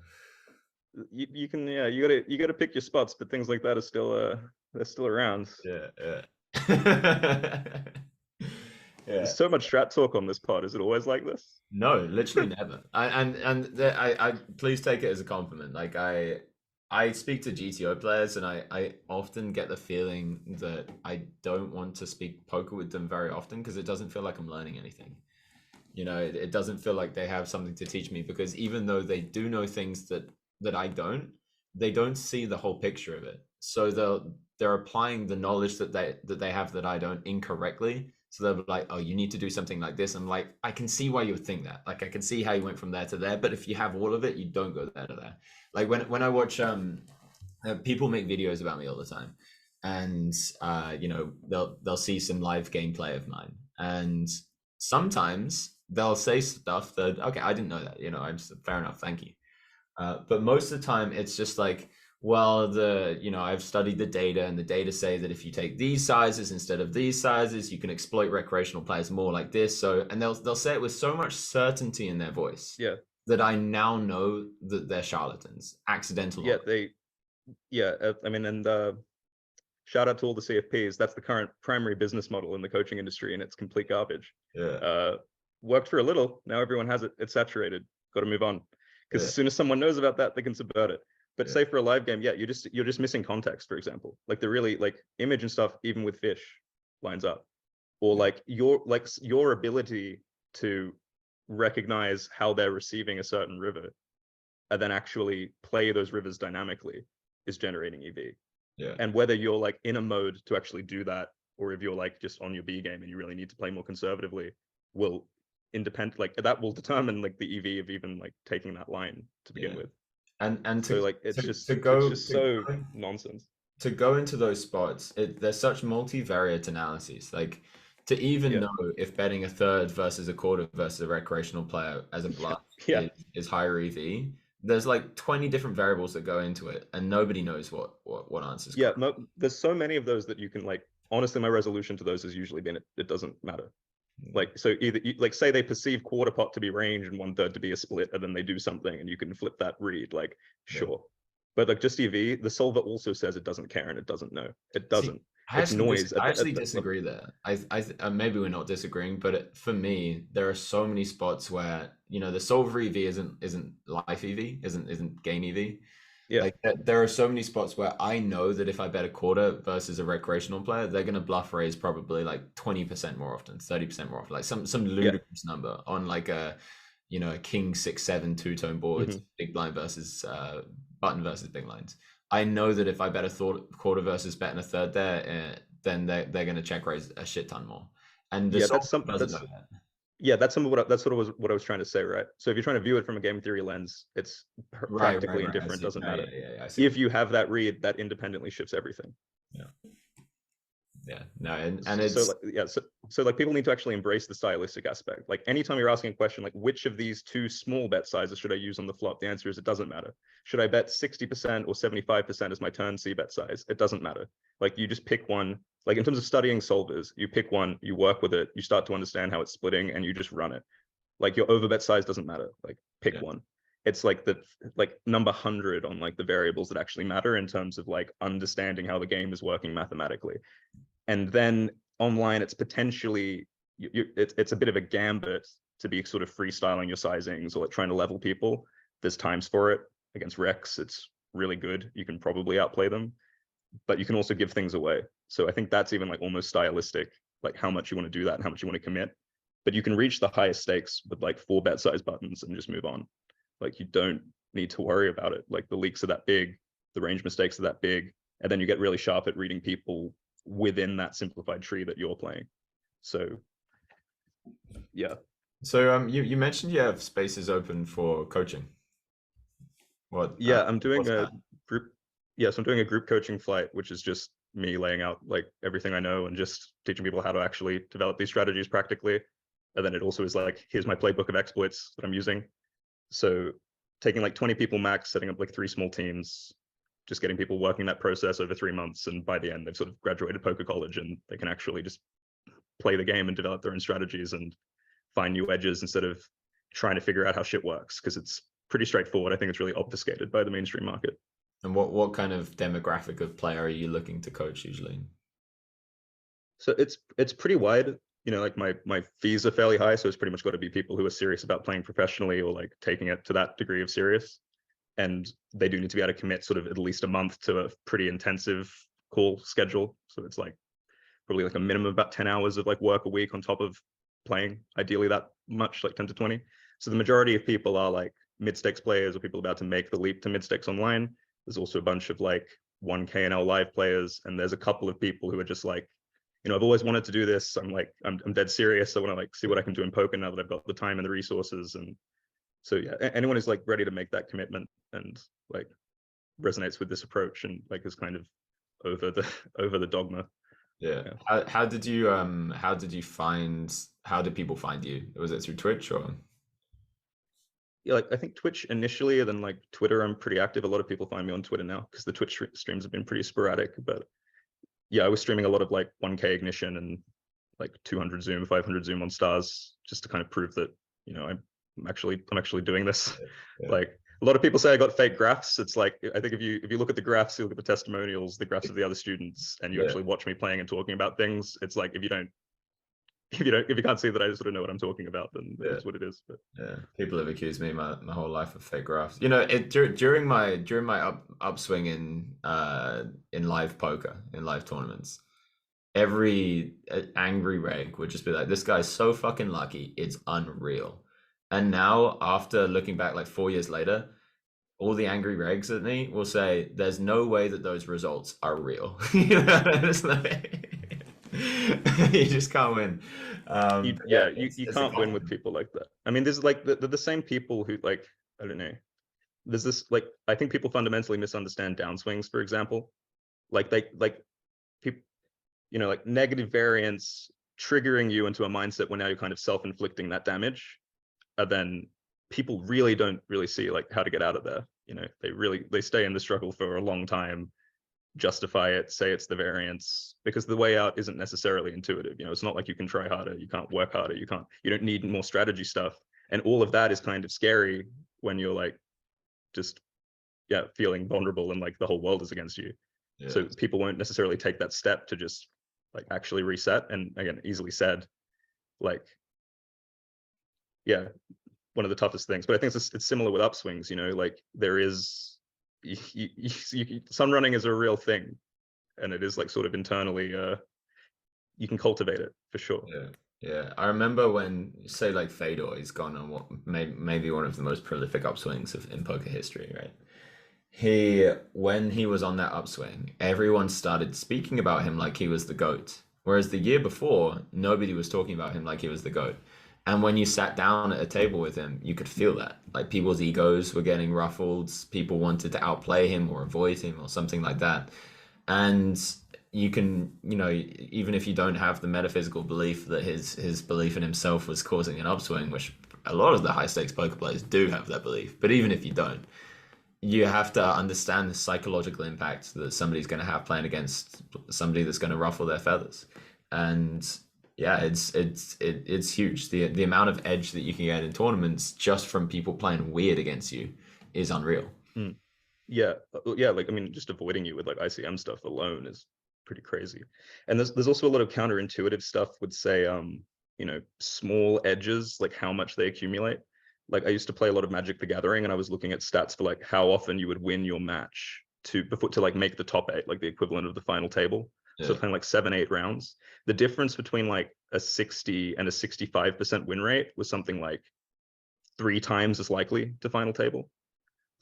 You can, yeah, you gotta pick your spots, but things like that are still they're still around. Yeah. There's so much strat talk on this pod. Is it always like this? No, literally never. I please take it as a compliment. Like I speak to GTO players, and I often get the feeling that I don't want to speak poker with them very often because it doesn't feel like I'm learning anything. You know, it doesn't feel like they have something to teach me, because even though they do know things that I don't, they don't see the whole picture of it. So they're applying the knowledge that they have that I don't incorrectly. So they're like, oh, you need to do something like this. I'm like, I can see why you would think that. Like I can see how you went from there to there, but if you have all of it, you don't go there to there. Like when I watch people make videos about me all the time, and you know, they'll see some live gameplay of mine, and sometimes they'll say stuff that, okay, I didn't know that, you know, I'm fair enough, thank you. But most of the time it's just like, well, I've studied the data, and the data say that if you take these sizes instead of these sizes, you can exploit recreational players more like this. So, and they'll say it with so much certainty in their voice, Yeah, that I now know that they're charlatans, accidental. I mean, and shout out to all the CFPs. That's the current primary business model in the coaching industry, and it's complete garbage. Yeah. Worked for a little. Now everyone has it. It's saturated. Got to move on, because as soon as someone knows about that, they can subvert it. But say for a live game, yeah, you're just missing context. For example, like the really like image and stuff, even with fish, lines up, or like your ability to recognize how they're receiving a certain river, and then actually play those rivers dynamically, is generating EV. Yeah. And whether you're like in a mode to actually do that, or if you're like just on your B game and you really need to play more conservatively, will that will determine like the EV of even like taking that line to begin with. And so like it's just so nonsense. To go into those spots, there's such multivariate analyses. Like to even know if betting a third versus a quarter versus a recreational player as a bluff is higher EV, there's like 20 different variables that go into it, and nobody knows what answers. Yeah, there's so many of those that you can like. Honestly, my resolution to those has usually been it doesn't matter. Like, so either like say they perceive quarter pot to be range and 1/3 to be a split, and then they do something and you can flip that read, like, sure. But like just EV, the solver also says it doesn't care and it doesn't know. It doesn't. It's noise. I actually disagree there. Maybe we're not disagreeing, but for me, there are so many spots where the solver EV isn't life EV, isn't game EV. Yeah. Like there are so many spots where I know that if I bet a quarter versus a recreational player, they're gonna bluff raise probably like 20% more often, 30% more often, like some ludicrous number on like a king 6/7 two-tone board, big blind versus button versus big lines. I know that if I bet a quarter versus bet and a third there, then they're gonna check raise a shit ton more. And that's some of what I was trying to say, right? So if you're trying to view it from a game theory lens, it's practically indifferent, doesn't matter. If you have that read, that independently shifts everything. So like people need to actually embrace the stylistic aspect. Like anytime you're asking a question like which of these two small bet sizes should I use on the flop, the answer is it doesn't matter. Should I bet 60% or 75% as my turn C bet size? It doesn't matter. Like you just pick one. Like in terms of studying solvers, you pick one, you work with it, you start to understand how it's splitting, and you just run it. Like your overbet size doesn't matter. Like pick one. It's like the number 100 on like the variables that actually matter in terms of like understanding how the game is working mathematically. And then online, it's potentially it's a bit of a gambit to be sort of freestyling your sizings or like trying to level people. There's times for it. Against Rex, it's really good. You can probably outplay them, but you can also give things away. So I think that's even like almost stylistic, like how much you want to do that and how much you want to commit. But you can reach the highest stakes with like 4 bet size buttons and just move on. Like you don't need to worry about it. Like the leaks are that big, the range mistakes are that big, and then you get really sharp at reading people within that simplified tree that you're playing. So yeah. So you mentioned you have spaces open for coaching. I'm doing a group. Yes, I'm doing a group coaching flight, which is just me laying out like everything I know and just teaching people how to actually develop these strategies practically. And then it also is like, here's my playbook of exploits that I'm using. So taking like 20 people max, setting up like 3 small teams, just getting people working that process over 3 months. And by the end, they've sort of graduated poker college and they can actually just play the game and develop their own strategies and find new edges instead of trying to figure out how shit works, because it's pretty straightforward. I think it's really obfuscated by the mainstream market. And what kind of demographic of player are you looking to coach usually? So it's pretty wide. Like my fees are fairly high, so it's pretty much got to be people who are serious about playing professionally or like taking it to that degree of serious. And they do need to be able to commit sort of at least a month to a pretty intensive call schedule. So it's like probably like a minimum of about 10 hours of like work a week on top of playing, ideally that much, like 10 to 20. So the majority of people are like mid-stakes players or people about to make the leap to mid-stakes online. There's also a bunch of like 1K and L live players, and there's a couple of people who are just like, I've always wanted to do this. I'm dead serious. I want to like see what I can do in poker now that I've got the time and the resources. And so yeah, anyone who's like ready to make that commitment and like resonates with this approach and like is kind of over the dogma. Yeah. How did people find you? Was it through Twitch or? Yeah, like I think Twitch initially, and then like Twitter, I'm pretty active. A lot of people find me on Twitter now because the Twitch streams have been pretty sporadic. But yeah, I was streaming a lot of like 1K ignition and like 200 Zoom, 500 Zoom on stars, just to kind of prove that I'm actually doing this. Yeah. Like a lot of people say I got fake graphs. It's like I think if you look at the graphs, you look at the testimonials, the graphs of the other students, and you actually watch me playing and talking about things. It's like if you can't see that I sort of know what I'm talking about, then that's what it is. But yeah, people have accused me my whole life of fake graphs. During my upswing in live poker, in live tournaments, every angry reg would just be like, "This guy's so fucking lucky, it's unreal." And now, after looking back like 4 years later, all the angry regs at me will say, "There's no way that those results are real." You just can't win. You can't win with people like that. I mean, there's like the same people who like, I don't know. There's this like, I think people fundamentally misunderstand downswings, for example. Like people, like negative variance triggering you into a mindset where now you're kind of self-inflicting that damage, and then people really don't really see like how to get out of there. You know, they stay in the struggle for a long time, justify it, say it's the variance, because the way out isn't necessarily intuitive. You know, it's not like you can try harder, you can't work harder, you don't need more strategy stuff. And all of that is kind of scary when you're like just feeling vulnerable and like the whole world is against you. Yeah. So people won't necessarily take that step to just like actually reset. And again, easily said, like, yeah, one of the toughest things. But I think it's similar with upswings, you know, like there is sun running is a real thing, and it is like sort of internally you can cultivate it for sure. Yeah, I remember when, say, like Fedor, he's gone on what maybe one of the most prolific upswings in poker history, right? When he was on that upswing, everyone started speaking about him like he was the GOAT. Whereas the year before, nobody was talking about him like he was the GOAT. And when you sat down at a table with him, you could feel that. Like people's egos were getting ruffled. People wanted to outplay him or avoid him or something like that. And you can, you know, even if you don't have the metaphysical belief that his belief in himself was causing an upswing, which a lot of the high stakes poker players do have that belief, but even if you don't, you have to understand the psychological impact that somebody's going to have playing against somebody that's going to ruffle their feathers. And yeah, it's huge. The amount of edge that you can get in tournaments just from people playing weird against you is unreal. Yeah, like I mean, just avoiding you with like ICM stuff alone is pretty crazy. And there's also a lot of counterintuitive stuff with, say, you know, small edges, like how much they accumulate. Like I used to play a lot of Magic the Gathering, and I was looking at stats for like how often you would win your match to like make the top 8, like the equivalent of the final table. Yeah. So playing like 7-8 rounds. The difference between like a 60 and a 65% win rate was something like 3 times as likely to final table.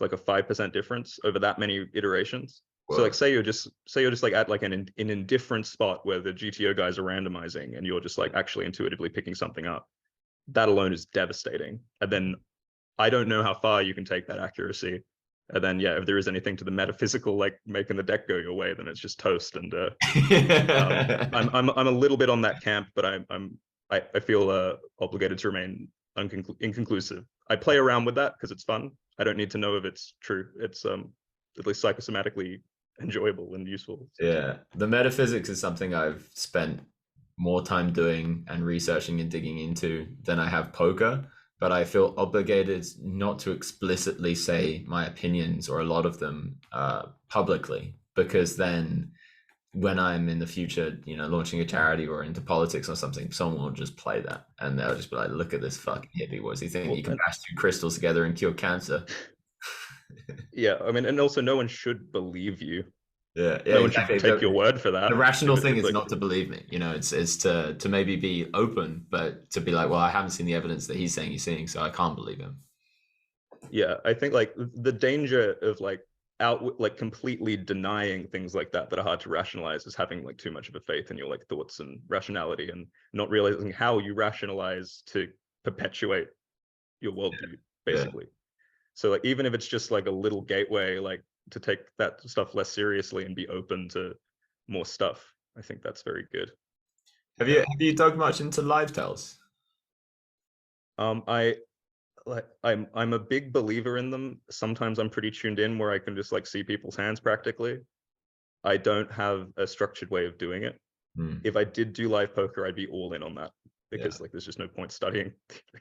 Like a 5% difference over that many iterations. Whoa. So like say you're just like at like an indifferent spot where the GTO guys are randomizing and you're just like actually intuitively picking something up. That alone is devastating. And then I don't know how far you can take that accuracy. And then if there is anything to the metaphysical, like making the deck go your way, then it's just toast. And I'm a little bit on that camp, but I feel obligated to remain inconclusive. I play around with that because it's fun. I don't need to know if it's true. It's at least psychosomatically enjoyable and useful. Yeah, the metaphysics is something I've spent more time doing and researching and digging into than I have poker, but I feel obligated not to explicitly say my opinions or a lot of them publicly, because then when I'm in the future, you know, launching a charity or into politics or something, someone will just play that and they'll just be like, look at this fucking hippie. What does he think? You can bash 2 crystals together and cure cancer. Yeah, I mean, and also no one should believe you. Yeah, no one should take your word for that. The rational thing is like, not to believe me, you know, it's to maybe be open, but to be like, well, I haven't seen the evidence that he's saying he's seeing, so I can't believe him. Yeah, I think like the danger of like completely denying things like that are hard to rationalize is having like too much of a faith in your like thoughts and rationality and not realizing how you rationalize to perpetuate your worldview, basically. Yeah. So like even if it's just like a little gateway, like to take that stuff less seriously and be open to more stuff, I think that's very good. Have you dug much into live tells? I'm a big believer in them. Sometimes I'm pretty tuned in where I can just like see people's hands practically. I don't have a structured way of doing it. If I did do live poker, I'd be all in on that because like there's just no point studying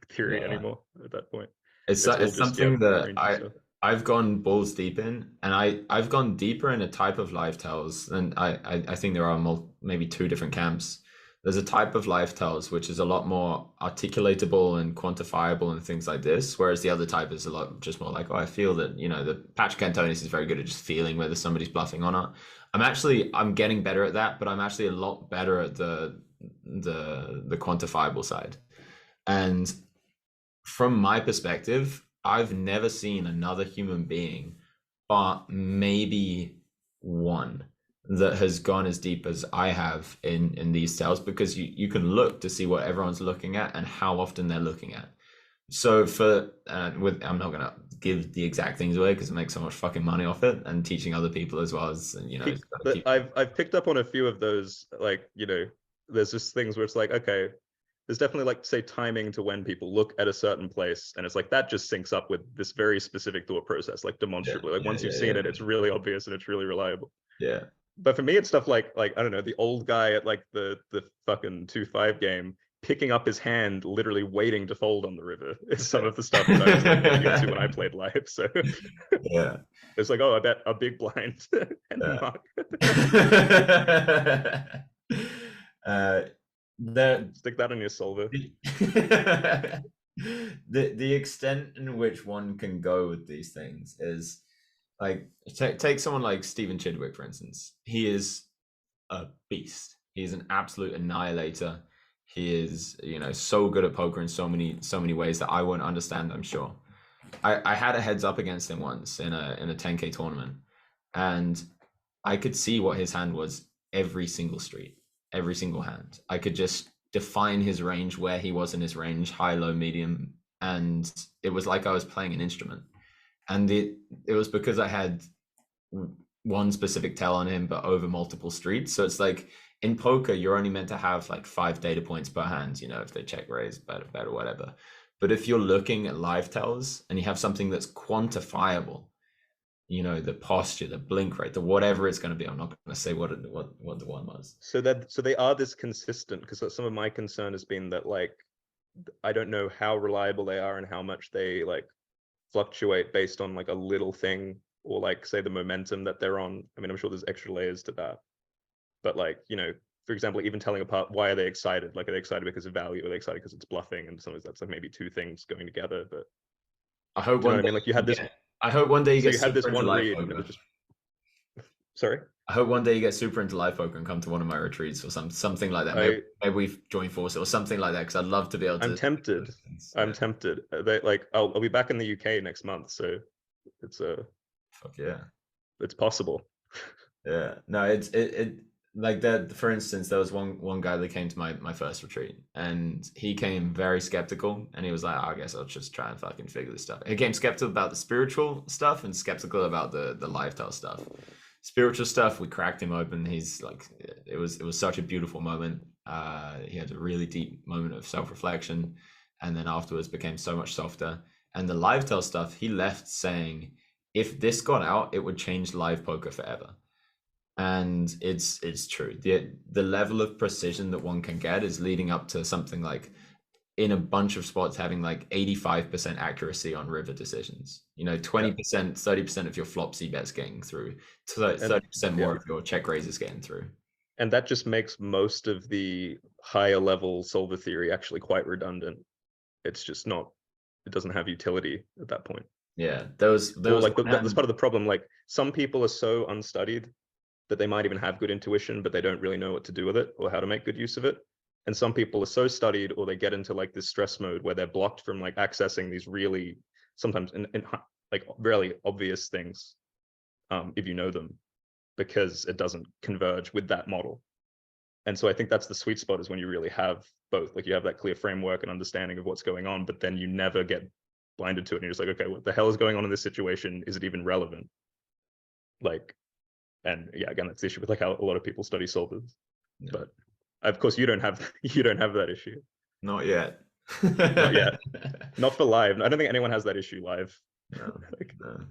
theory anymore at that point. It's something that I've gone balls deep in, and I've gone deeper in a type of live tells, and I think there are maybe 2 different camps. There's a type of live tells which is a lot more articulatable and quantifiable and things like this, whereas the other type is a lot just more like, oh, I feel that, you know, the Patrick Antonis is very good at just feeling whether somebody's bluffing or not. I'm getting better at that, but I'm actually a lot better at the quantifiable side. And from my perspective, I've never seen another human being, but maybe one, that has gone as deep as I have in these tells, because you can look to see what everyone's looking at and how often they're looking at. So I'm not gonna give the exact things away because it makes so much fucking money off it, and teaching other people as well as, you know. But I've picked up on a few of those, like, you know, there's just things where it's like, okay, there's definitely like, say, timing to when people look at a certain place, and it's like that just syncs up with this very specific thought process, like demonstrably. Like once you've seen it, it's really obvious and it's really reliable. Yeah. But for me, it's stuff like I don't know, the old guy at like the fucking 2-5 game picking up his hand, literally waiting to fold on the river is some of the stuff that I was like getting into when I played live. So Yeah. it's like, oh, I bet a big blind and a mark. Stick that on your solver. The extent in which one can go with these things is like, take someone like Stephen Chidwick, for instance. He is a beast. He's an absolute annihilator. He is, so good at poker in so many ways that I won't understand, I'm sure. I had a heads up against him once in a 10K tournament, and I could see what his hand was every single street, every single hand. I could just define his range, where he was in his range, high, low, medium, and it was like I was playing an instrument. And it was because I had one specific tell on him, but over multiple streets. So it's like in poker, you're only meant to have like 5 data points per hand, if they check raise, bet or whatever. But if you're looking at live tells and you have something that's quantifiable, the posture, the blink rate, the whatever it's going to be. I'm not going to say what the one was. So they are this consistent, because some of my concern has been that like I don't know how reliable they are and how much they like fluctuate based on like a little thing, or like say the momentum that they're on. I mean, I'm sure there's extra layers to that, but like, for example, even telling apart, why are they excited? Like, are they excited because of value? Are they excited because it's bluffing? And sometimes that's like maybe two things going together. But I hope one day, I mean, like you had this. I hope one day you get. You had this one read, and it was just. Sorry. I hope one day you get super into live poker and come to one of my retreats or something like that. Maybe we've joined forces or something like that, because I'd love to be able to. I'm tempted. I'm tempted. I'll be back in the UK next month, so it's Fuck yeah. It's possible. Yeah. No, it like that. For instance, there was one guy that came to my first retreat, and he came very skeptical, and he was like, I guess I'll just try and fucking figure this stuff. He came skeptical about the spiritual stuff and skeptical about the lifestyle stuff. Spiritual stuff, we cracked him open. He's like, it was such a beautiful moment. He had a really deep moment of self-reflection, and then afterwards became so much softer. And the lifestyle stuff, he left saying, if this got out, it would change live poker forever. And it's true. The level of precision that one can get is leading up to something like, in a bunch of spots, having like 85% accuracy on river decisions. 20%, 30% of your flop C bets getting through, 30% more of your check raises getting through. And that just makes most of the higher level solver theory actually quite redundant. It's just not. It doesn't have utility at that point. Yeah, that's part of the problem. Like, some people are so unstudied that they might even have good intuition, but they don't really know what to do with it or how to make good use of it. And some people are so studied, or they get into like this stress mode where they're blocked from like accessing these really sometimes in like really obvious things, if you know them, because it doesn't converge with that model. And so I think that's the sweet spot, is when you really have both. Like, you have that clear framework and understanding of what's going on, but then you never get blinded to it, and you're just like, okay, what the hell is going on in this situation? Is it even relevant? Like, and yeah, again, that's the issue with like how a lot of people study solvers. Yeah. But of course, you don't have that issue. Not yet. Not yet. Not for live. I don't think anyone has that issue live. No. No.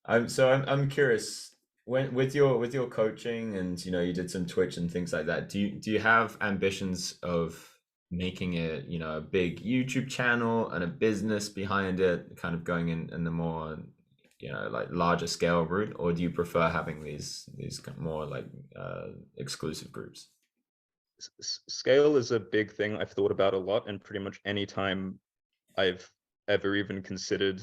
I'm curious, with your coaching, and you did some Twitch and things like that. Do you have ambitions of making it a big YouTube channel and a business behind it, kind of going in the more like larger scale route, or do you prefer having these more like exclusive groups? Scale is a big thing I've thought about a lot, and pretty much any time I've ever even considered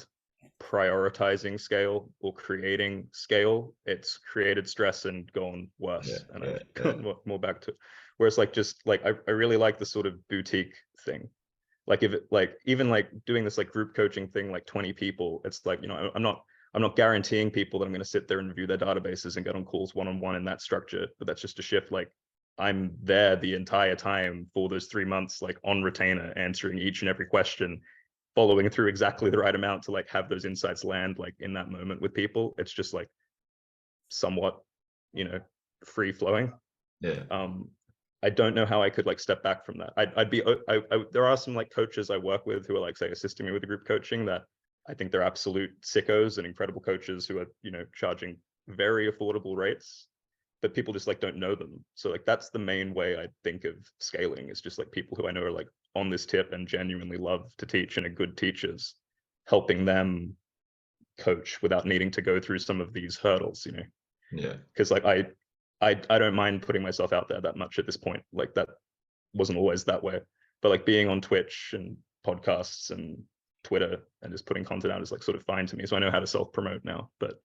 prioritizing scale or creating scale, it's created stress and gone worse. I've gone more back to it. Whereas like, just like, I really like the sort of boutique thing. Like, if it like, even like doing this like group coaching thing, like 20 people, it's like, I'm not guaranteeing people that I'm going to sit there and review their databases and get on calls one-on-one in that structure, but that's just a shift. Like, I'm there the entire time for those 3 months, like on retainer, answering each and every question, following through exactly the right amount to like have those insights land like in that moment with people. It's just like somewhat, free flowing. Yeah. I don't know how I could like step back from that. There are some like coaches I work with who are like, say, assisting me with the group coaching that I think they're absolute sickos and incredible coaches who are, charging very affordable rates, but people just like don't know them. So like that's the main way I think of scaling, is just like people who I know are like on this tip and genuinely love to teach and are good teachers, helping them coach without needing to go through some of these hurdles, Yeah. Because like I don't mind putting myself out there that much at this point. Like that wasn't always that way, but like being on Twitch and podcasts and Twitter and just putting content out is like sort of fine to me. So I know how to self-promote now, but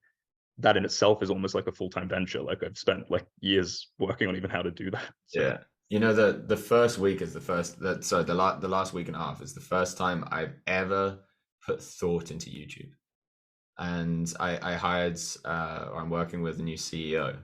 that in itself is almost like a full-time venture. Like I've spent like years working on even how to do that. So. Yeah. The first week is the last week and a half is the first time I've ever put thought into YouTube. And I hired, or I'm working with a new CEO,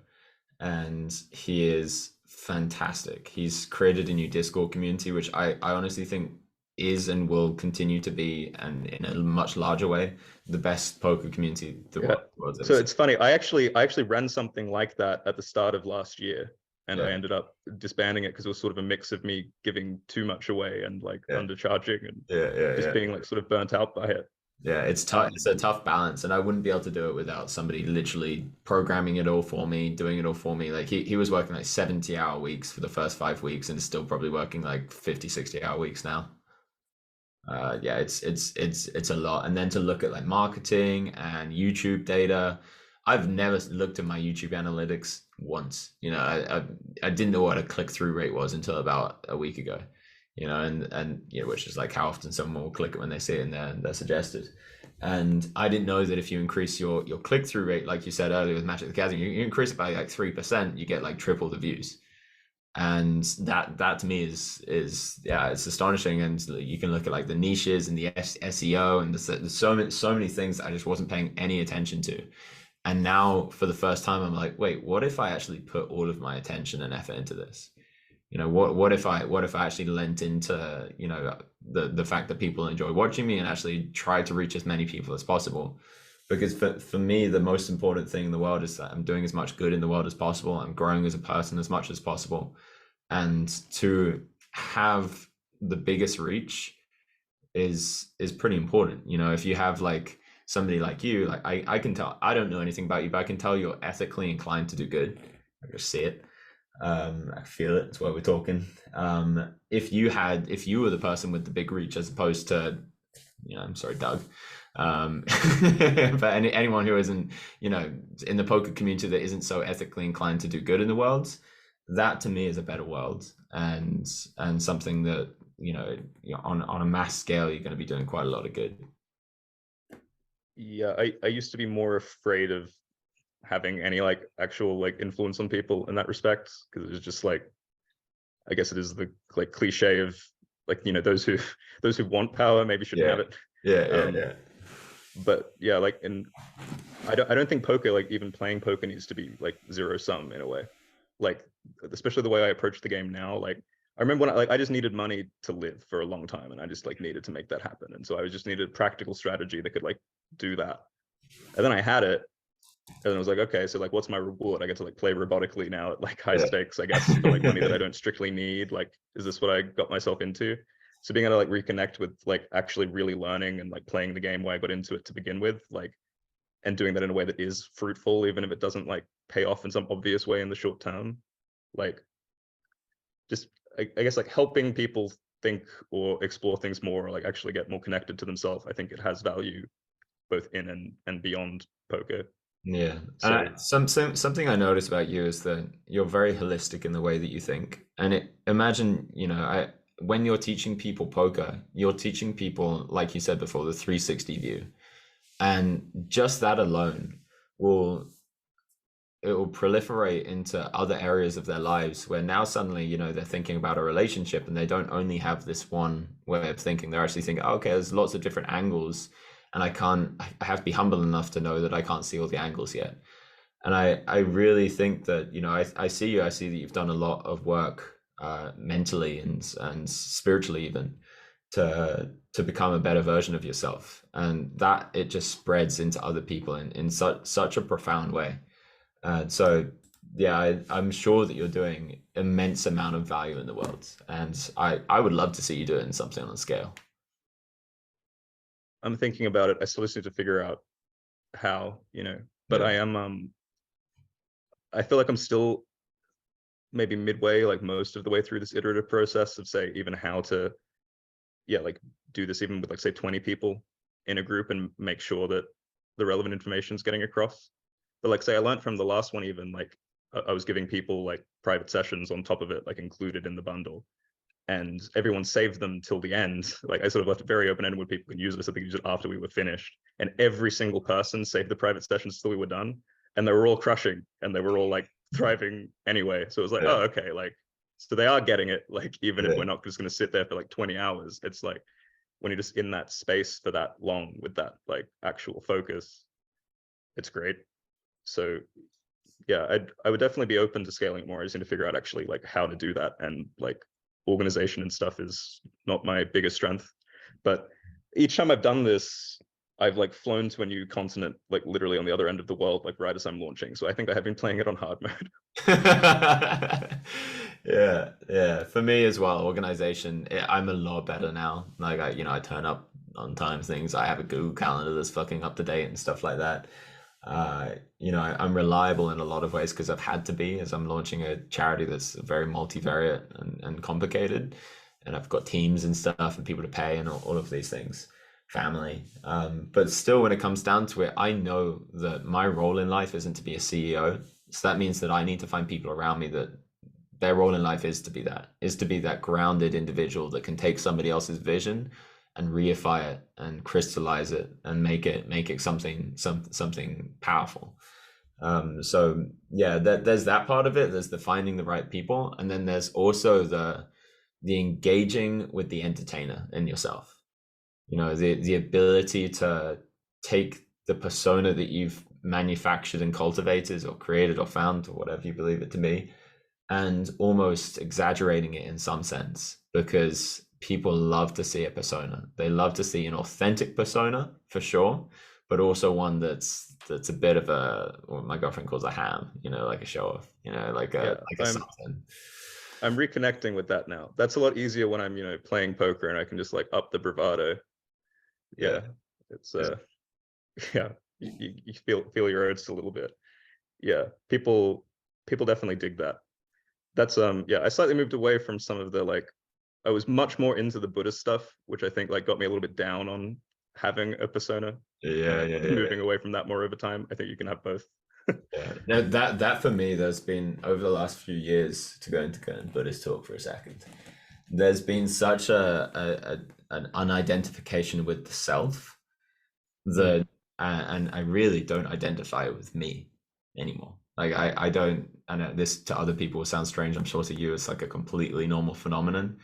and he is fantastic. He's created a new Discord community, which I honestly think is and will continue to be, and in a much larger way, the best poker community the world So it's funny. I actually ran something like that at the start of last year, and I ended up disbanding it because it was sort of a mix of me giving too much away and like undercharging and being like sort of burnt out by it. Yeah, it's tough. It's a tough balance, and I wouldn't be able to do it without somebody literally programming it all for me, doing it all for me. Like he was working like 70-hour weeks for the first 5 weeks, and is still probably working like 50, 60-hour weeks now. Yeah, it's a lot. And then to look at like marketing and YouTube data, I've never looked at my YouTube analytics once. I didn't know what a click-through rate was until about a week ago. And which is like how often someone will click it when they see it in their suggested. And I didn't know that if you increase your click-through rate, like you said earlier with Magic the Gathering, you increase it by like 3%, you get like triple the views. And that to me is it's astonishing. And you can look at like the niches and the SEO, and there's so many things that I just wasn't paying any attention to. And now for the first time, I'm like, wait, what if I actually put all of my attention and effort into this? What if I actually lent into the fact that people enjoy watching me and actually try to reach as many people as possible? Because for me, the most important thing in the world is that I'm doing as much good in the world as possible. I'm growing as a person as much as possible, and to have the biggest reach is pretty important. If you have like somebody like you, like I can tell, I don't know anything about you, but I can tell you're ethically inclined to do good. I just see it. I feel it. That's why we're talking. If you were the person with the big reach, as opposed to, I'm sorry, Doug, but anyone who isn't, in the poker community that isn't so ethically inclined to do good in the world, that to me is a better world, and something that on a mass scale you're going to be doing quite a lot of good. Yeah, I used to be more afraid of having any like actual like influence on people in that respect, because it was just like, I guess it is the like cliche of like, those who want power maybe shouldn't have it. Yeah. But yeah, like, and I don't think poker, like even playing poker, needs to be like zero sum in a way. Like, especially the way I approach the game now. Like, I remember when I just needed money to live for a long time, and I just like needed to make that happen. And so I just needed a practical strategy that could like do that. And then I had it, and then I was like, okay, so like, what's my reward? I get to like play robotically now at like high stakes, I guess, for like money that I don't strictly need. Like, is this what I got myself into? So being able to like reconnect with like actually really learning and like playing the game where I got into it to begin with, like, and doing that in a way that is fruitful, even if it doesn't like pay off in some obvious way in the short term. Like, just I guess like helping people think or explore things more, or like actually get more connected to themselves. I think it has value both in and beyond poker. Yeah. So something I noticed about you is that you're very holistic in the way that you think. And imagine, when you're teaching people poker, you're teaching people, like you said before, the 360 view. And just that alone will proliferate into other areas of their lives, where now suddenly, they're thinking about a relationship, and they don't only have this one way of thinking. They're actually thinking, okay, there's lots of different angles, and I have to be humble enough to know that I can't see all the angles yet. And I really think that, I see that you've done a lot of work mentally and spiritually even to become a better version of yourself, and that it just spreads into other people in such a profound way. So I'm sure that you're doing immense amount of value in the world, and I would love to see you doing something on a scale. I'm thinking about it. I still just need to figure out how, but Yeah. I am, I feel like I'm still maybe midway, like most of the way through this iterative process of say even how to, like do this even with like say 20 people in a group and make sure that the relevant information is getting across. But like say I learned from the last one, even like I was giving people like private sessions on top of it, like included in the bundle, and everyone saved them till the end. Like I sort of left it very open-ended when people can use this. I think use it after we were finished, and every single person saved the private sessions till we were done, and they were all crushing, and they were all like thriving anyway. So it was like, Yeah. oh, okay, like so they are getting it. Like even if Yeah. we're not just going to sit there for like 20 hours, it's like when you're just in that space for that long with that like actual focus, it's great. So yeah, I would definitely be open to scaling it more. I just need to figure out actually like how to do that, and like organization and stuff is not my biggest strength. But each time I've done this, I've like flown to a new continent, like literally on the other end of the world, like right as I'm launching. So I think I have been playing it on hard mode. Yeah, yeah. For me as well, organization, I'm a lot better now. Like I turn up on time things. I have a Google Calendar that's fucking up to date and stuff like that. I'm reliable in a lot of ways because I've had to be as I'm launching a charity that's very multivariate and complicated. And I've got teams and stuff and people to pay and all of these things, family. But still, when it comes down to it, I know that my role in life isn't to be a CEO. So that means that I need to find people around me that their role in life is to be that grounded individual that can take somebody else's vision and reify it and crystallize it and make it something powerful. So yeah, there's that part of it. There's the finding the right people, and then there's also the engaging with the entertainer in yourself. The ability to take the persona that you've manufactured and cultivated or created or found or whatever you believe it to be, and almost exaggerating it in some sense, because people love to see a persona. They love to see an authentic persona for sure, but also one that's a bit of what my girlfriend calls a ham, like a show off, like a something. I'm reconnecting with that now. That's a lot easier when I'm, playing poker and I can just like up the bravado. Yeah. It's yeah, you feel your oats a little bit. Yeah. People definitely dig that. That's yeah, I slightly moved away from some of the like I was much more into the Buddhist stuff, which I think like got me a little bit down on having a persona. Yeah, And yeah, I've moving away from that more over time. I think you can have both. yeah. That for me, there's been over the last few years, to go into Buddhist talk for a second. There's been such an unidentification with the self that, and I really don't identify with me anymore. Like I don't, and this to other people will sound strange. I'm sure to you it's like a completely normal phenomenon,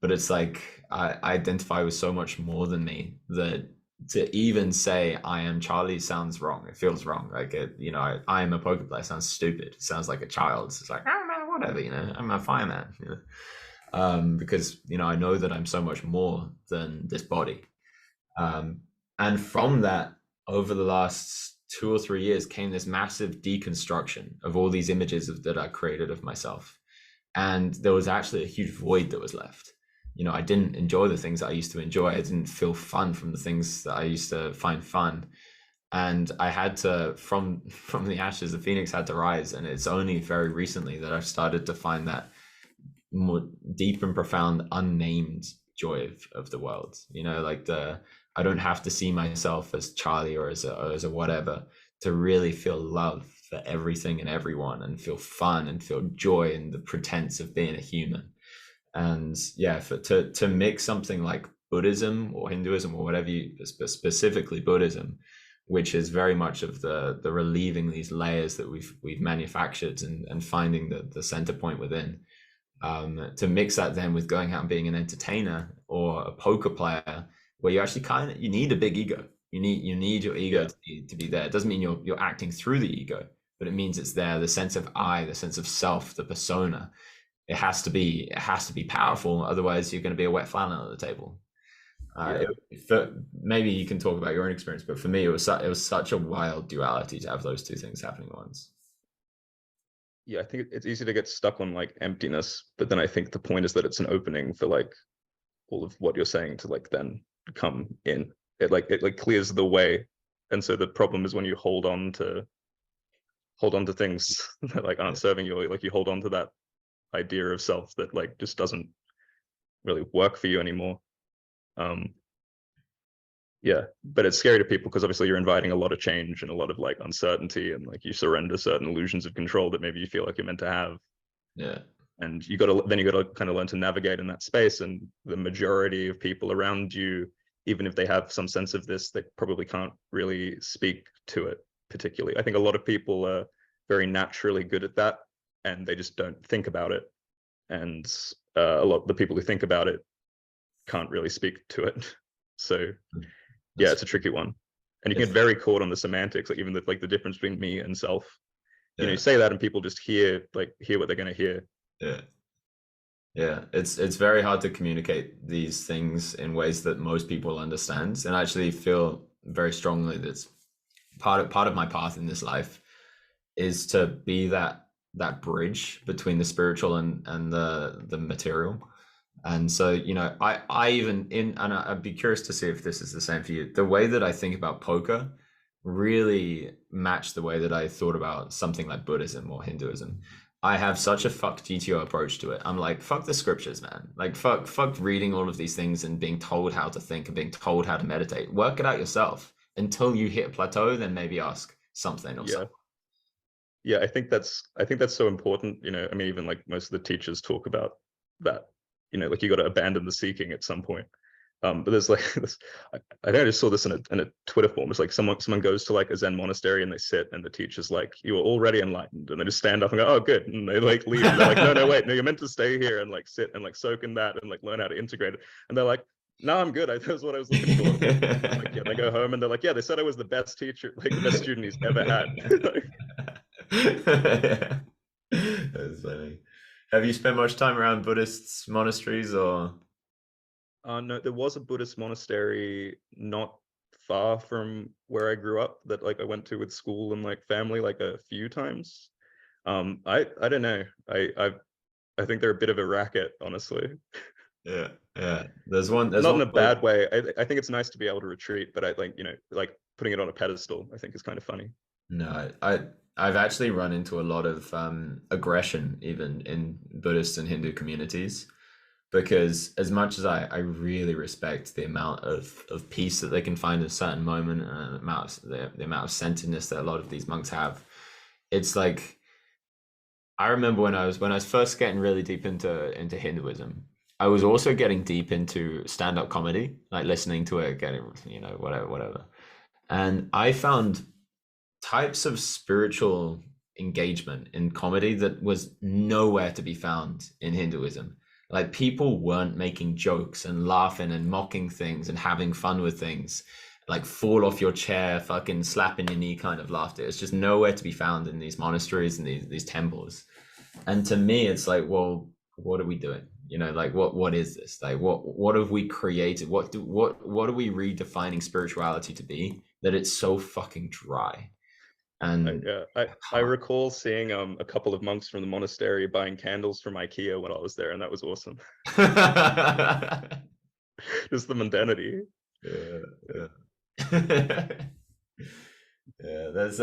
but it's like I identify with so much more than me that to even say I am Charlie sounds wrong. It feels wrong. Like I am a poker player sounds stupid. It sounds like a child. It's like, oh man, whatever, I'm a fireman. Because I know that I'm so much more than this body. And from that, over the last 2 or 3 years, came this massive deconstruction of all these images that I created of myself. And there was actually a huge void that was left. I didn't enjoy the things that I used to enjoy. I didn't feel fun from the things that I used to find fun. And I had to, from the ashes, the phoenix had to rise. And it's only very recently that I've started to find that more deep and profound, unnamed joy of the world. I don't have to see myself as Charlie or as a whatever to really feel love for everything and everyone and feel fun and feel joy in the pretense of being a human. And yeah, to mix something like Buddhism or Hinduism or whatever specifically Buddhism, which is very much of the relieving these layers that we've manufactured and finding the center point within. To mix that then with going out and being an entertainer or a poker player, where you actually you need a big ego. You need your ego to be there. It doesn't mean you're acting through the ego, but it means it's there. The sense of I, the sense of self, the persona. It has to be powerful. Otherwise, you're going to be a wet flannel at the table. Maybe you can talk about your own experience, but for me, it was such a wild duality to have those two things happening at once. Yeah, I think it's easy to get stuck on like emptiness, but then I think the point is that it's an opening for like all of what you're saying to like then come in. It clears the way. And so the problem is when you hold on to things that like aren't serving you, like you hold on to that idea of self that like just doesn't really work for you anymore. Yeah, but it's scary to people because obviously you're inviting a lot of change and a lot of like uncertainty, and like you surrender certain illusions of control that maybe you feel like you're meant to have. Yeah. And you got to kind of learn to navigate in that space. And the majority of people around you, even if they have some sense of this, they probably can't really speak to it particularly. I think a lot of people are very naturally good at that, and they just don't think about it. And a lot of the people who think about it can't really speak to it. So yeah, it's a tricky one. And you can get very caught on the semantics, like even the difference between me and self. You know, you say that and people just hear what they're going to hear. Yeah, it's very hard to communicate these things in ways that most people understand, and I actually feel very strongly that part of my path in this life is to be that bridge between the spiritual and the material. And so, you know, I even and I'd be curious to see if this is the same for you. The way that I think about poker really matched the way that I thought about something like Buddhism or Hinduism. I have such a fuck GTO approach to it. I'm like, fuck the scriptures, man. Like, fuck reading all of these things and being told how to think and being told how to meditate. Work it out yourself until you hit a plateau, then maybe ask something or something. Yeah, I think that's so important. You know, I mean, even like most of the teachers talk about that. You know, like you got to abandon the seeking at some point. But there's like this. I think I just saw this in a Twitter forum. It's like someone goes to like a Zen monastery and they sit, and the teacher's like, "You are already enlightened," and they just stand up and go, "Oh, good," and they like leave. And they're like, "No, wait, no, you're meant to stay here and like sit and like soak in that and like learn how to integrate it." And they're like, "No, I'm good. That's what I was looking for." And like, yeah, they go home and they're like, "Yeah, they said I was the best teacher, like the best student he's ever had." That's funny. Have you spent much time around Buddhist monasteries or? No, there was a Buddhist monastery not far from where I grew up that like I went to with school and like family like a few times. I don't know. I think they're a bit of a racket, honestly. Yeah. There's one. Not in a bad way. I think it's nice to be able to retreat, but I like, you know, like putting it on a pedestal, I think is kind of funny. No, I've actually run into a lot of aggression even in Buddhist and Hindu communities, because as much as I really respect the amount of peace that they can find in a certain moment, and the amount of centeredness that a lot of these monks have, it's like I remember when I was first getting really deep into Hinduism, I was also getting deep into stand-up comedy, like listening to it, getting, you know, whatever. And I found types of spiritual engagement in comedy that was nowhere to be found in Hinduism. Like people weren't making jokes and laughing and mocking things and having fun with things, like fall off your chair, fucking slapping your knee kind of laughter. It's just nowhere to be found in these monasteries and these temples. And to me, it's like, well, what are we doing? You know, like what is this? Like what have we created? What are we redefining spirituality to be that it's so fucking dry? And I recall seeing a couple of monks from the monastery buying candles from IKEA when I was there, and that was awesome. Just the mundanity. Yeah. Yeah, there's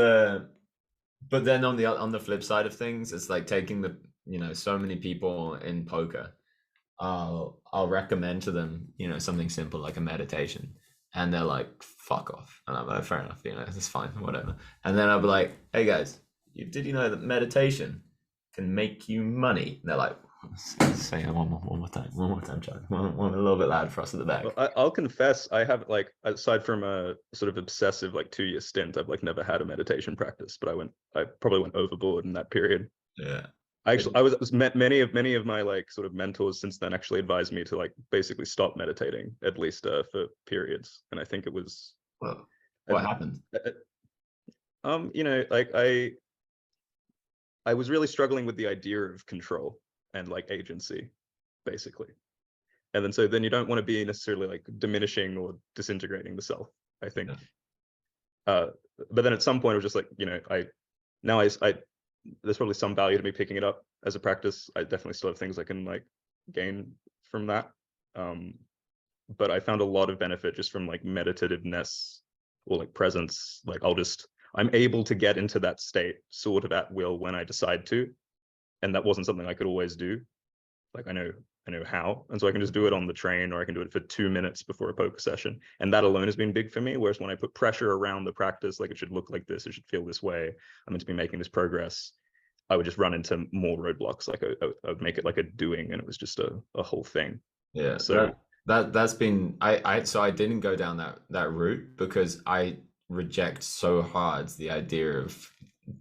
but then on the flip side of things, it's like taking the, you know, so many people in poker, I'll recommend to them, you know, something simple like a meditation, and they're like, fuck off. And I'm like, fair enough, you know, it's fine, whatever. And then I'll be like, hey guys, did you know that meditation can make you money? And they're like, say it one more time, Chuck. One a little bit loud for us at the back. Well, I'll confess, I have like, aside from a sort of obsessive like 2-year stint, I've like never had a meditation practice, but I probably went overboard in that period. Yeah. I was met many of my like sort of mentors since then actually advised me to like basically stop meditating at least for periods, and I think it was what happened? You know, like I was really struggling with the idea of control and like agency, basically. And then so then you don't want to be necessarily like diminishing or disintegrating the self, I think. But then at some point it was just like, you know, there's probably some value to me picking it up as a practice. I definitely still have things I can like gain from that. But I found a lot of benefit just from like meditativeness or like presence. Like I'm able to get into that state sort of at will when I decide to. And that wasn't something I could always do. Like I know how. And so I can just do it on the train, or I can do it for 2 minutes before a poker session. And that alone has been big for me. Whereas when I put pressure around the practice, like it should look like this, it should feel this way, I'm meant to be making this progress, I would just run into more roadblocks. Like I would make it like a doing, and it was just a whole thing. Yeah. So That's been so I didn't go down that route because I reject so hard the idea of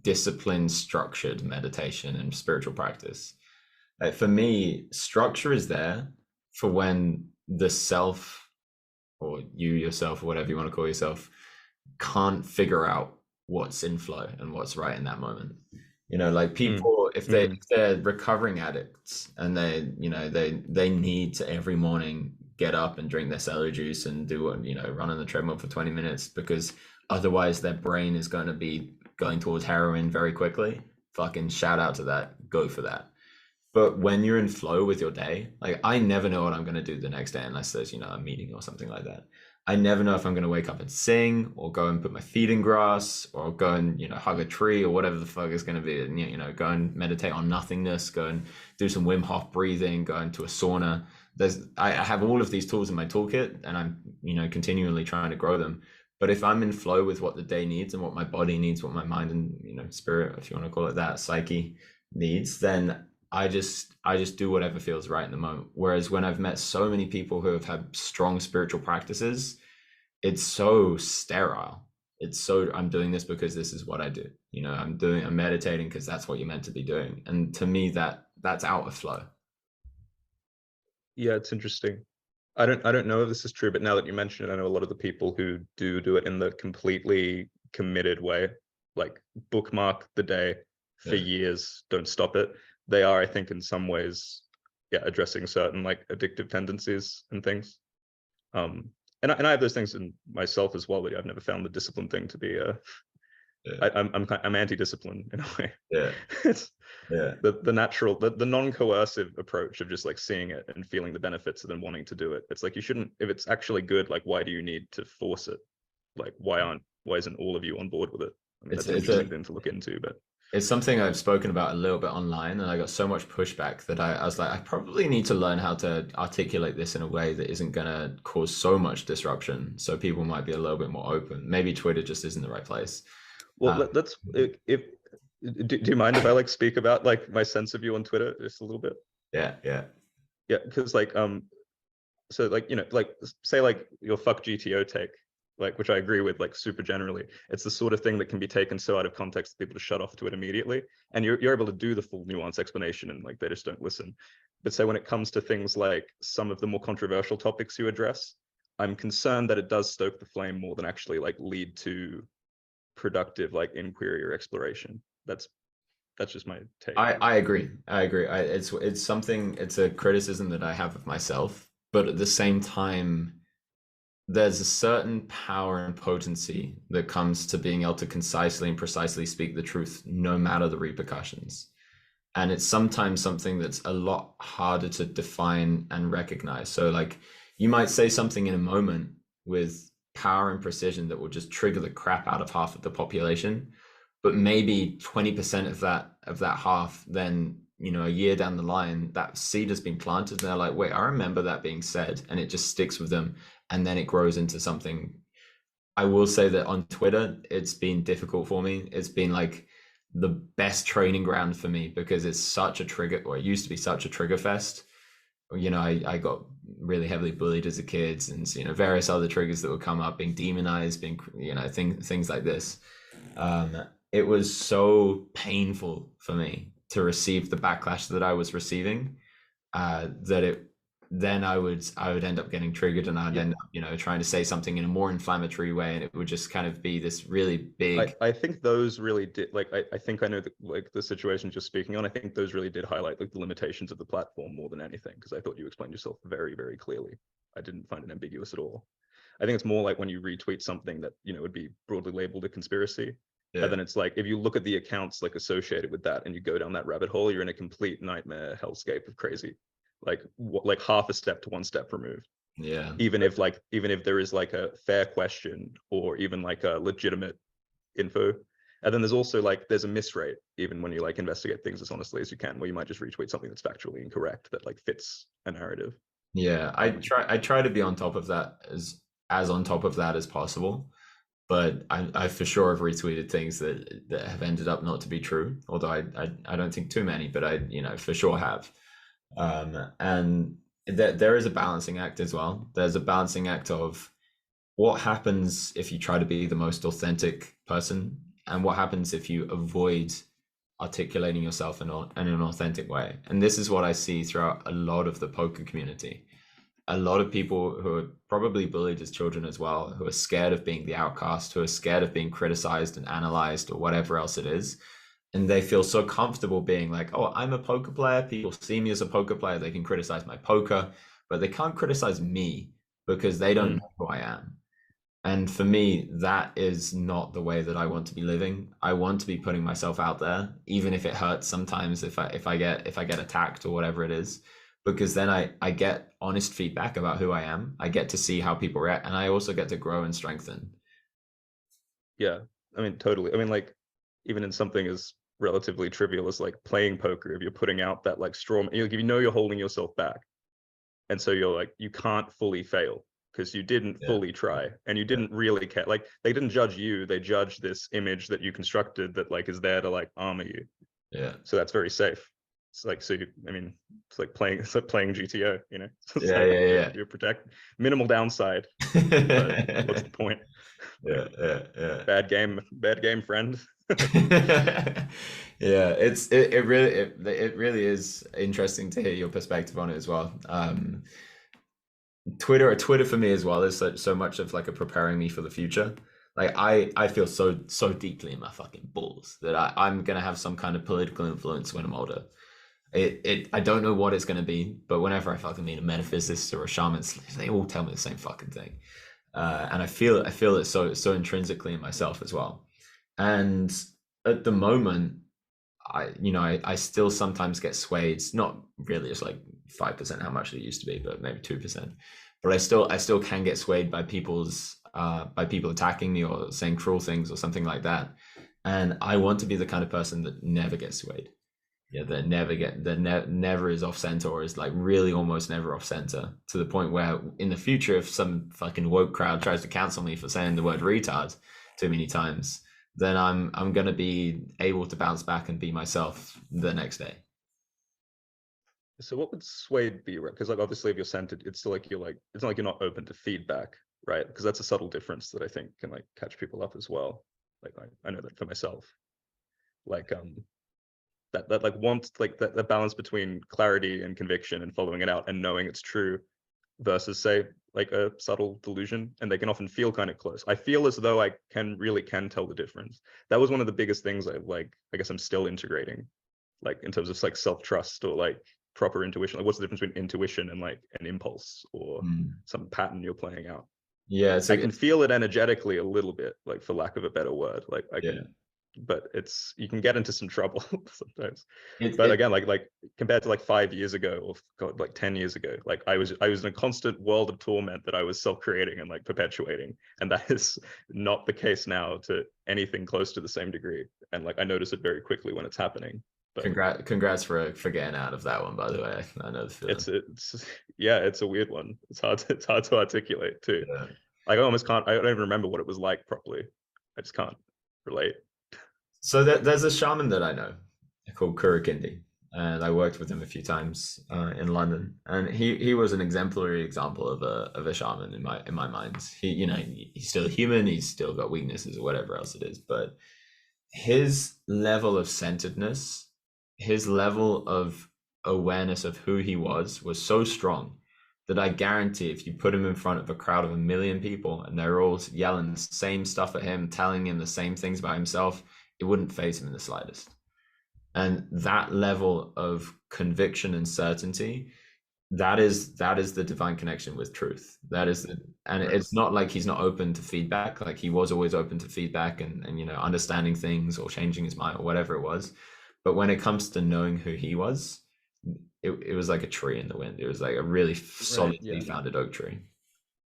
disciplined, structured meditation and spiritual practice. Like for me, structure is there for when the self, or you yourself, or whatever you want to call yourself, can't figure out what's in flow and what's right in that moment. You know, like people, if they're recovering addicts and they need to every morning get up and drink their celery juice and do what, run on the treadmill for 20 minutes because otherwise their brain is going to be going towards heroin very quickly. Fucking shout out to that. Go for that. But when you're in flow with your day, like I never know what I'm going to do the next day unless there's, a meeting or something like that. I never know if I'm going to wake up and sing or go and put my feet in grass or go and, hug a tree or whatever the fuck is going to be, and, go and meditate on nothingness, go and do some Wim Hof breathing, go into a sauna. I have all of these tools in my toolkit and I'm, continually trying to grow them. But if I'm in flow with what the day needs and what my body needs, what my mind and, spirit, if you want to call it that, psyche needs, then I just do whatever feels right in the moment. Whereas when I've met so many people who have had strong spiritual practices, it's so sterile. It's so, I'm doing this because this is what I do. I'm meditating because that's what you're meant to be doing. And to me, that's out of flow. Yeah, it's interesting. I don't know if this is true, but now that you mention it, I know a lot of the people who do it in the completely committed way, like bookmark the day for years, don't stop it. They are, I think, in some ways, addressing certain like addictive tendencies and things. And I have those things in myself as well, but I've never found the discipline thing to be I'm anti-discipline in a way. Yeah. It's the natural, the non-coercive approach of just like seeing it and feeling the benefits and then wanting to do it. It's like you shouldn't, if it's actually good, like why do you need to force it? Like why isn't all of you on board with it? I mean, that's an interesting thing to look into, but it's something I've spoken about a little bit online, and I got so much pushback that I was like, I probably need to learn how to articulate this in a way that isn't going to cause so much disruption. So people might be a little bit more open. Maybe Twitter just isn't the right place. Well, do you mind if I like speak about like my sense of you on Twitter just a little bit? Yeah. Because like so like like say like your fuck GTO take, like, which I agree with, like super generally, it's the sort of thing that can be taken so out of context that people just shut off to it immediately, and you're able to do the full nuance explanation and like they just don't listen. But say when it comes to things like some of the more controversial topics you address, I'm concerned that it does stoke the flame more than actually like lead to productive like inquiry or exploration. That's just my take. I agree. It's a criticism that I have of myself, but at the same time, there's a certain power and potency that comes to being able to concisely and precisely speak the truth, no matter the repercussions. And it's sometimes something that's a lot harder to define and recognize. So like you might say something in a moment with power and precision that will just trigger the crap out of half of the population, but maybe 20% of that half, then a year down the line, that seed has been planted and they're like, wait, I remember that being said, and it just sticks with them, and then it grows into something. I will say that on Twitter, it's been difficult for me. It's been like the best training ground for me because it's such a trigger, or it used to be such a trigger fest. I got really heavily bullied as a kid, and various other triggers that would come up, being demonized, being things like this. It was so painful for me to receive the backlash that I was receiving, then I would end up getting triggered, and I'd end up trying to say something in a more inflammatory way, and it would just kind of be this really big. I think those really did, like I think I know the situation you're speaking on. I think those really did highlight like the limitations of the platform more than anything, because I thought you explained yourself very, very clearly. I didn't find it ambiguous at all. I think it's more like when you retweet something that would be broadly labeled a conspiracy, Yeah. And then it's like, if you look at the accounts like associated with that and you go down that rabbit hole, you're in a complete nightmare hellscape of crazy, like half a step to one step removed. Yeah. Even if there is like a fair question or even like a legitimate info. And then there's also like there's a miss rate even when you like investigate things as honestly as you can, where you might just retweet something that's factually incorrect that like fits a narrative. Yeah. I try to be on top of that as on top of that as possible. But I for sure have retweeted things that have ended up not to be true. Although I don't think too many, but I for sure have. And there is a balancing act as well. There's a balancing act of what happens if you try to be the most authentic person, and what happens if you avoid articulating yourself in an authentic way. And this is what I see throughout a lot of the poker community. A lot of people who are probably bullied as children as well, who are scared of being the outcast, who are scared of being criticized and analyzed or whatever else it is. And they feel so comfortable being like, oh, I'm a poker player. People see me as a poker player. They can criticize my poker, but they can't criticize me because they don't know who I am. And for me, that is not the way that I want to be living. I want to be putting myself out there, even if it hurts sometimes if I get attacked or whatever it is, because then I get honest feedback about who I am. I get to see how people react, and I also get to grow and strengthen. Yeah, I mean, totally. I mean, like, even in something as relatively trivial as like playing poker, if you're putting out that like straw, you know you're holding yourself back, and so you're like, you can't fully fail because you didn't fully try and you didn't really care. Like, they didn't judge you, they judged this image that you constructed that like is there to like armor you. Yeah. So that's very safe. It's like, so you, I mean, it's like playing GTO, you know. It's Yeah, like yeah. you're protect minimal downside, but what's the point? Yeah. Bad game, friend. Yeah, it really is interesting to hear your perspective on it as well. Twitter for me as well is so much of like a preparing me for the future. Like I feel so deeply in my fucking balls that I'm gonna have some kind of political influence when I'm older. I don't know what it's gonna be, but whenever I fucking meet a metaphysicist or a shaman, they all tell me the same fucking thing. And I feel it so intrinsically in myself as well. And at the moment, I still sometimes get swayed. It's not really, it's like 5% how much it used to be, but maybe 2%. But I still can get swayed by people attacking me or saying cruel things or something like that. And I want to be the kind of person that never gets swayed. Yeah, that never is off center, or is like really almost never off center, to the point where in the future, if some fucking woke crowd tries to cancel me for saying the word retard too many times, then I'm gonna be able to bounce back and be myself the next day. So what would sway be, right? Because like obviously if you're centered, it's still like it's not like you're not open to feedback, right? Because that's a subtle difference that I think can like catch people up as well. Like I know that for myself. Like that like want like that balance between clarity and conviction and following it out and knowing it's true versus say like a subtle delusion, and they can often feel kind of close. I feel as though I can tell the difference. That was one of the biggest things I guess I'm still integrating, like in terms of like self-trust or like proper intuition. Like what's the difference between intuition and like an impulse or some pattern you're playing out? Yeah, I can feel it energetically a little bit, like for lack of a better word. Like I can, yeah. but you can get into some trouble sometimes. But again, like compared to like 5 years ago or God, like 10 years ago, like I was in a constant world of torment that I was self-creating and like perpetuating, and that is not the case now to anything close to the same degree. And like I notice it very quickly when it's happening. But congrats for getting out of that one, by the way. I know the feeling. It's yeah, it's a weird one. It's hard to articulate too. Yeah. Like I almost can't. I don't even remember what it was like properly. I just can't relate. So there's a shaman that I know called Kurikindi, and I worked with him a few times in London, and he was an exemplary example of a shaman in my mind. He's still human, he's still got weaknesses or whatever else it is, but his level of centeredness, his level of awareness of who he was so strong that I guarantee if you put him in front of a crowd of 1 million people and they're all yelling the same stuff at him, telling him the same things about himself, it wouldn't faze him in the slightest. And that level of conviction and certainty that is the divine connection with truth. That is and Right. it's not like he's not open to feedback. Like he was always open to feedback and understanding things or changing his mind or whatever it was. But when it comes to knowing who he was, it was like a tree in the wind. It was like a really Right. solidly Yeah. founded oak tree.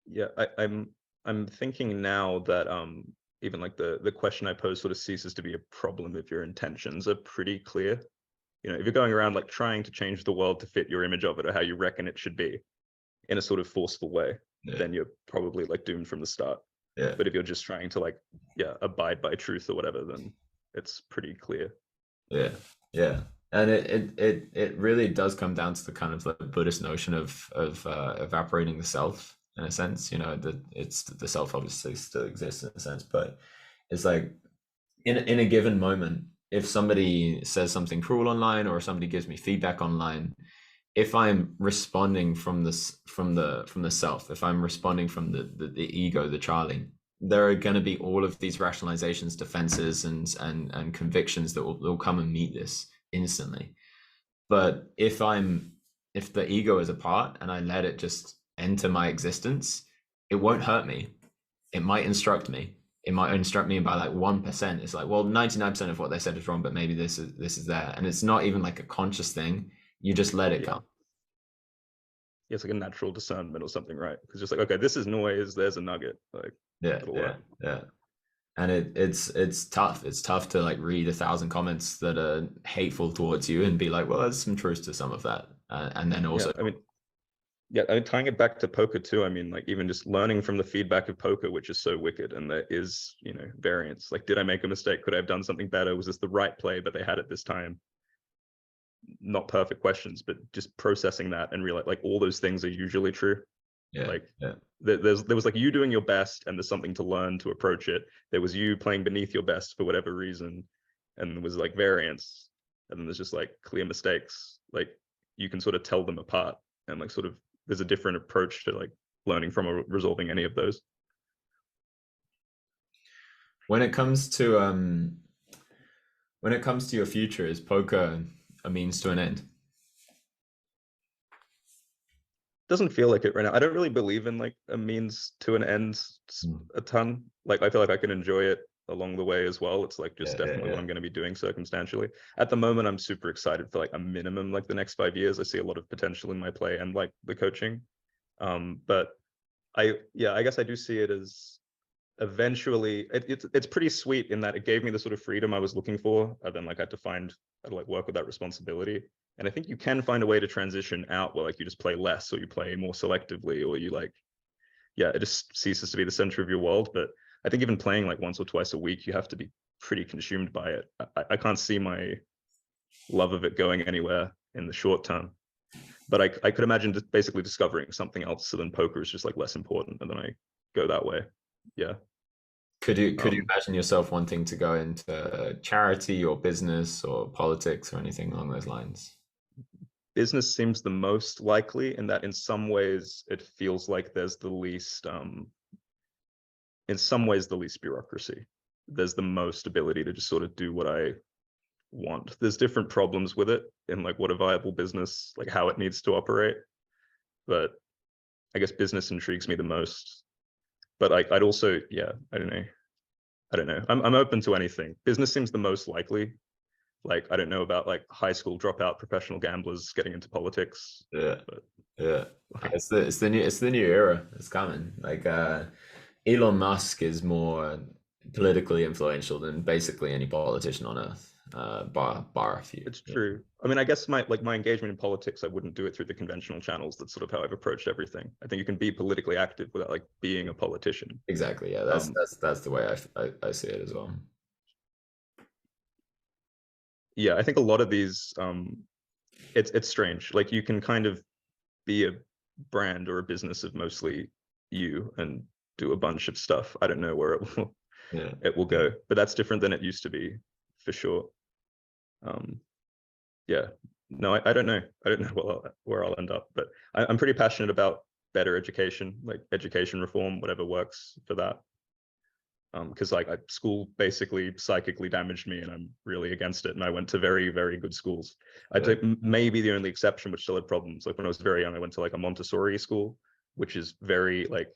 Yeah. I'm thinking now that even like the question I pose sort of ceases to be a problem if your intentions are pretty clear. If you're going around like trying to change the world to fit your image of it or how you reckon it should be in a sort of forceful way, Yeah. then you're probably like doomed from the start. Yeah. But if you're just trying to like, abide by truth or whatever, then it's pretty clear. Yeah. Yeah. And it really does come down to the kind of like Buddhist notion of evaporating the self in a sense. It's the self obviously still exists in a sense, but it's like in a given moment, if somebody says something cruel online or somebody gives me feedback online, if I'm responding from the self, if I'm responding from the ego, the Charlie, there are going to be all of these rationalizations, defenses, and convictions that will come and meet this instantly. But if the ego is a part and I let it just enter my existence, it won't hurt me. It might instruct me. It might instruct me by like 1%. It's like, well, 99% of what they said is wrong, but maybe this is there. And it's not even like a conscious thing. You just let it Yeah. come. It's like a natural discernment or something, right? Because just like, okay, this is noise, there's a nugget. Like, Yeah, it'll yeah, work. yeah. And it's tough. It's tough to like read 1,000 comments that are hateful towards you and be like, well, there's some truth to some of that. And then Yeah. also, Tying it back to poker too. I mean, like even just learning from the feedback of poker, which is so wicked, and there is, variance. Like, did I make a mistake? Could I have done something better? Was this the right play? But they had it this time. Not perfect questions, but just processing that and realize like all those things are usually true. yeah, Like yeah, there was like you doing your best, and there's something to learn to approach it. There was you playing beneath your best for whatever reason, and there was like variance, and then there's just like clear mistakes. Like you can sort of tell them apart, and like sort of there's a different approach to like learning from or resolving any of those. when it comes to your future, is poker a means to an end? Doesn't feel like it right now. I don't really believe in like a means to an end a ton. Like I feel like I can enjoy it along the way as well. It's like just Yeah, yeah, definitely what yeah. I'm going to be doing circumstantially. At the moment, I'm super excited for like a minimum like the next 5 years. I see a lot of potential in my play and like the coaching. But I guess I do see it as eventually it's pretty sweet in that it gave me the sort of freedom I was looking for. And then like I had to like work with that responsibility. And I think you can find a way to transition out where like you just play less or you play more selectively or you like, it just ceases to be the center of your world. But I think even playing like once or twice a week, you have to be pretty consumed by it. I can't see my love of it going anywhere in the short term. But I could imagine just basically discovering something else. So then poker is just like less important, and then I go that way. Yeah. Could you Um, imagine yourself wanting to go into charity or business or politics or anything along those lines? Business seems the most likely in that in some ways it feels like there's the least in some ways the least bureaucracy. There's the most ability to just sort of do what I want. There's different problems with it in like what a viable business, like how it needs to operate. But I guess business intrigues me the most. But I'd also, I don't know. I don't know. I'm open to anything. Business seems the most likely. Like I don't know about like high school dropout professional gamblers getting into politics, Yeah, but yeah. like It's the new era. It's coming. Like Elon Musk is more politically influential than basically any politician on earth, bar a few. it's true. I mean, I guess my engagement in politics, I wouldn't do it through the conventional channels. That's sort of how I've approached everything. I think you can be politically active without like being a politician. Exactly. Yeah, that's Um, that's that's the way I see it as well. yeah, I think a lot of these, it's strange. Like you can kind of be a brand or a business of mostly you and do a bunch of stuff. I don't know where Yeah. it will go, but that's different than it used to be for sure. Um, yeah, no, I don't know. I don't know where I'll end up, but I'm pretty passionate about better education, like education reform, whatever works for that. because like school basically psychically damaged me, and I'm really against it. And I went to very, very good schools. I'd say maybe the only exception which still had problems, like when I was very young, I went to like a Montessori school, which is very like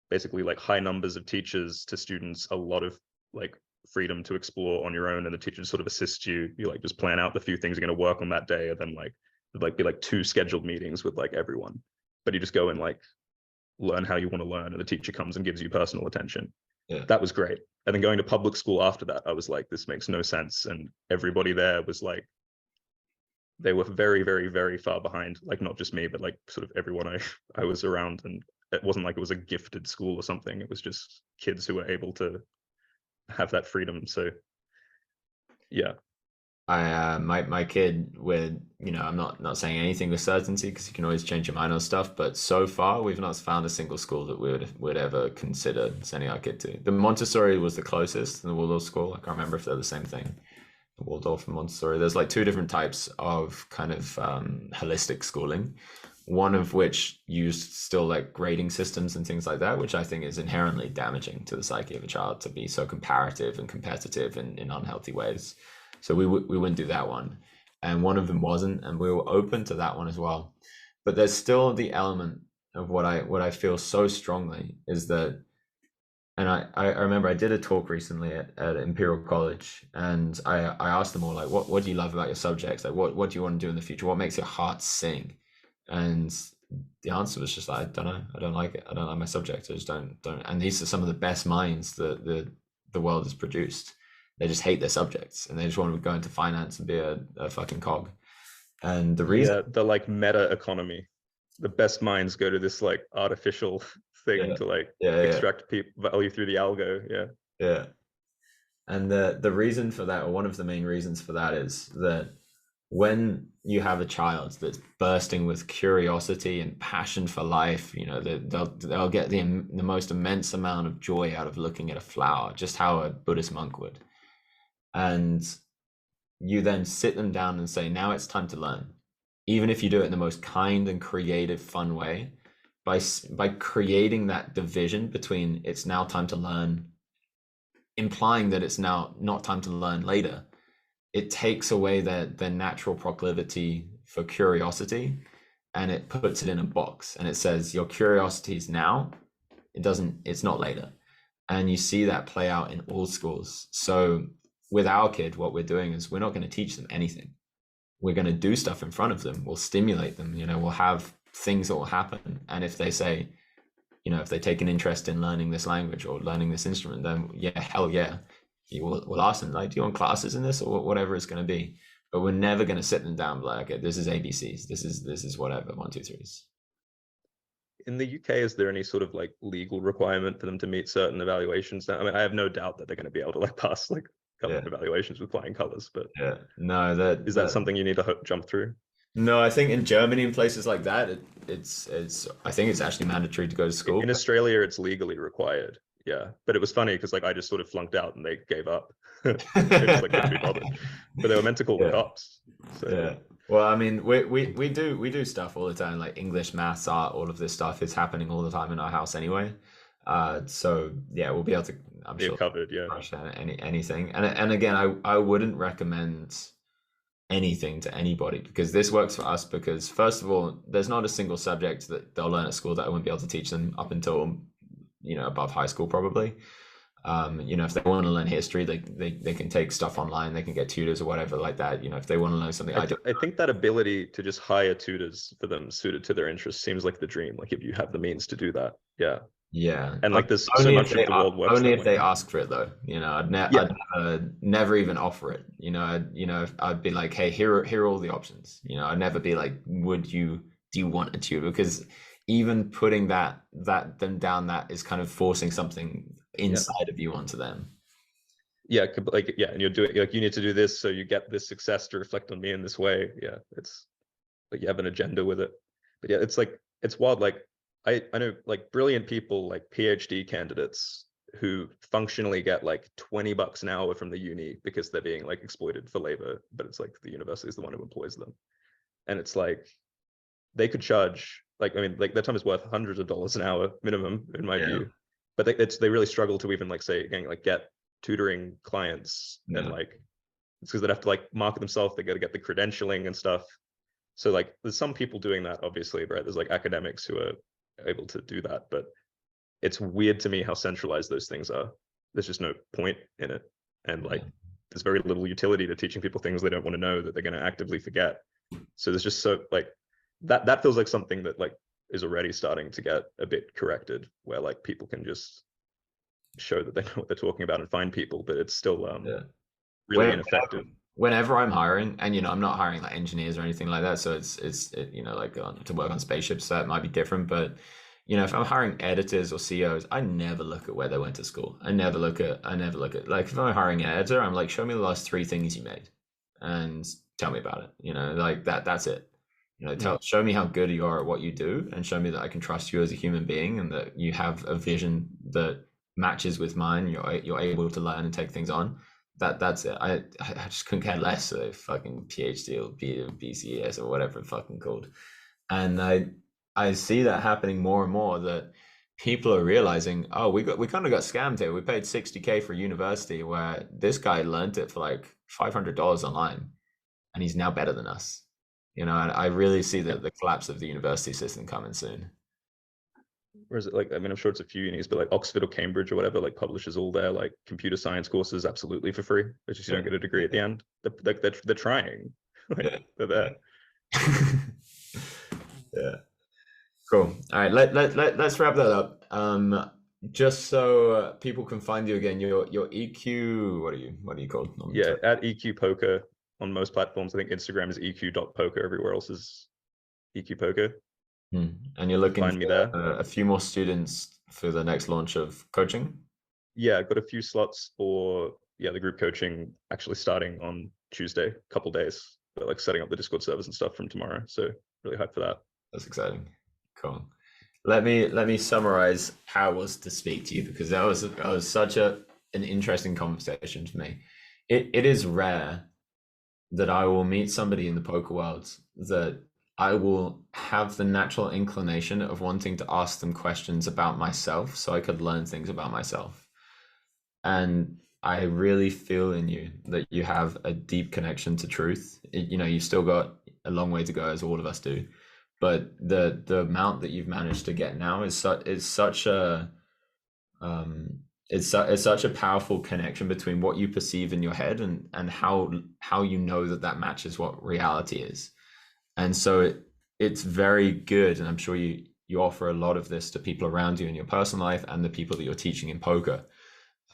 basically like high numbers of teachers to students, a lot of like freedom to explore on your own, and the teachers sort of assist you. You like just plan out the few things you're going to work on that day, and then like there'd like be like 2 scheduled meetings with like everyone, but you just go and like learn how you want to learn, and the teacher comes and gives you personal attention. That was great. And then going to public school after that, I was like, this makes no sense. And everybody there was like, they were very, very, very far behind. Like not just me, but like sort of everyone I was around. And it wasn't like it was a gifted school or something. It was just kids who were able to have that freedom. So yeah. My kid would, I'm not saying anything with certainty because you can always change your mind on stuff, but so far we've not found a single school that we would ever consider sending our kid to. The Montessori was the closest, and the Waldorf school, I can't remember if they're the same thing. The Waldorf and Montessori, there's like 2 different types of kind of holistic schooling, one of which used still like grading systems and things like that, which I think is inherently damaging to the psyche of a child to be so comparative and competitive in unhealthy ways. So we wouldn't do that one, and one of them wasn't, and we were open to that one as well. But there's still the element of what I feel so strongly is that, and I remember I did a talk recently at Imperial College, and I asked them all like, what do you love about your subjects? Like what do you want to do in the future? What makes your heart sing? And the answer was just like, I don't know, I don't like it. I don't like my subject. I just don't. And these are some of the best minds that the world has produced. They just hate their subjects, and they just want to go into finance and be a fucking cog. And the reason, the like meta economy, the best minds go to this like artificial thing to like extract value through the algo. Yeah. And the reason for that, or one of the main reasons for that, is that when you have a child that's bursting with curiosity and passion for life, they'll get the most immense amount of joy out of looking at a flower, just how a Buddhist monk would. And you then sit them down and say, now it's time to learn. Even if you do it in the most kind and creative, fun way, by creating that division between it's now time to learn, implying that it's now not time to learn later, it takes away their natural proclivity for curiosity, and it puts it in a box, and it says your curiosity is now, it's not later. And you see that play out in all schools. So with our kid, what we're doing is we're not going to teach them anything. We're going to do stuff in front of them. We'll stimulate them. We'll have things that will happen. And if they say, if they take an interest in learning this language or learning this instrument, then hell yeah. We'll ask them, like, do you want classes in this or whatever it's going to be? But we're never going to sit them down like, okay, this is ABCs. This is whatever, 1, 2, 3s. In the UK, is there any sort of like legal requirement for them to meet certain evaluations? I mean, I have no doubt that they're going to be able to like pass like evaluations with flying colors, but no, is that something you need to jump through? No, I think in Germany and places like that, it's I think it's actually mandatory to go to school. In Australia, it's legally required. Yeah, but it was funny because like I just sort of flunked out and they gave up. They just like couldn't be bothered. But they were meant to call the cops. So. Yeah. Well, I mean, we do stuff all the time, like English, maths, art, all of this stuff is happening all the time in our house anyway. So yeah, we'll be able to. I'm sure covered. Yeah. Anything, and again, I wouldn't recommend anything to anybody because this works for us. Because first of all, there's not a single subject that they'll learn at school that I wouldn't be able to teach them up until above high school probably. If they want to learn history, they can take stuff online, they can get tutors or whatever like that. If they want to learn something, I think that ability to just hire tutors for them suited to their interests seems like the dream. Like if you have the means to do that, yeah. And like there's so much of the world works only if they ask for it though. I'd never even offer it. I'd be like, hey, here are all the options. I'd never be like, do you want a tutor? Because even putting them down, that is kind of forcing something inside of you onto them. And you're doing like you need to do this so you get this success to reflect on me in this way. It's like you have an agenda with it. But it's like it's wild. Like I know like brilliant people like PhD candidates who functionally get like $20 an hour from the uni because they're being like exploited for labor, but it's like the university is the one who employs them. And it's like they could charge like, I mean, like their time is worth hundreds of dollars an hour minimum in my view. but they really struggle to even like say again like get tutoring clients, and like it's because they have to like market themselves. They got to get the credentialing and stuff. So like there's some people doing that, obviously, right? There's like academics who are able to do that, but it's weird to me how centralized those things are. There's just no point in it, and like there's very little utility to teaching people things they don't want to know that they're going to actively forget. So there's just so like that feels like something that like is already starting to get a bit corrected, where like people can just show that they know what they're talking about and find people, but it's still really ineffective. Whenever I'm hiring, and I'm not hiring like engineers or anything like that, so it's like to work on spaceships, so that might be different. But if I'm hiring editors or CEOs, I never look at where they went to school. I never look at like if I'm hiring an editor, I'm like, show me the last 3 things you made and tell me about it. Like that's it. Show me how good you are at what you do, and show me that I can trust you as a human being, and that you have a vision that matches with mine. You're able to learn and take things on. That's it. I just couldn't care less of fucking PhD or BCS or whatever it's fucking called. And I see that happening more and more, that people are realizing, oh, we kind of got scammed here. We paid $60K for university where this guy learned it for like $500 online, and he's now better than us. And I really see the collapse of the university system coming soon. Or is it like, I mean, I'm sure it's a few unis, but like Oxford or Cambridge or whatever, like publishes all their like computer science courses absolutely for free. It's just you don't get a degree at the end. They're trying. Like, they're there. Yeah. Cool. All right. Let's wrap that up. Just so people can find you again, your EQ. What are you called? Yeah, at EQ Poker on most platforms. I think Instagram is EQ.poker. Everywhere else is EQ Poker. And you're looking find me there. A few more students for the next launch of coaching? Yeah, I've got a few slots for the group coaching actually starting on Tuesday, a couple days, but like setting up the Discord servers and stuff from tomorrow. So really hyped for that. That's exciting. Cool. Let me summarize how it was to speak to you, because that was such an interesting conversation for me. It is rare that I will meet somebody in the poker world that I will have the natural inclination of wanting to ask them questions about myself so I could learn things about myself. And I really feel in you that you have a deep connection to truth. You've still got a long way to go, as all of us do. But the amount that you've managed to get now is such a powerful connection between what you perceive in your head and how that matches what reality is. And so it's very good, and I'm sure you offer a lot of this to people around you in your personal life and the people that you're teaching in poker,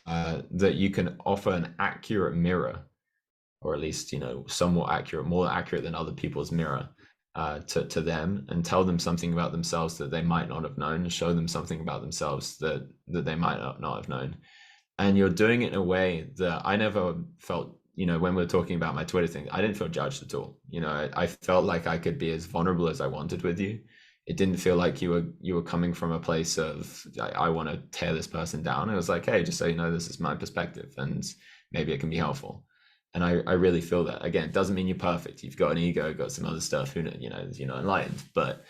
that you can offer an accurate mirror, or at least somewhat accurate, more accurate than other people's mirror, to them, and tell them something about themselves that they might not have known, and show them something about themselves that they might not have known. And you're doing it in a way that I never felt. When we were talking about my Twitter thing, I didn't feel judged at all. I felt like I could be as vulnerable as I wanted with you. It didn't feel like you were coming from a place of I want to tear this person down. It was like, hey, just so you know, this is my perspective, and maybe it can be helpful. And I really feel that. Again, it doesn't mean you're perfect. You've got an ego, got some other stuff. You're not enlightened, but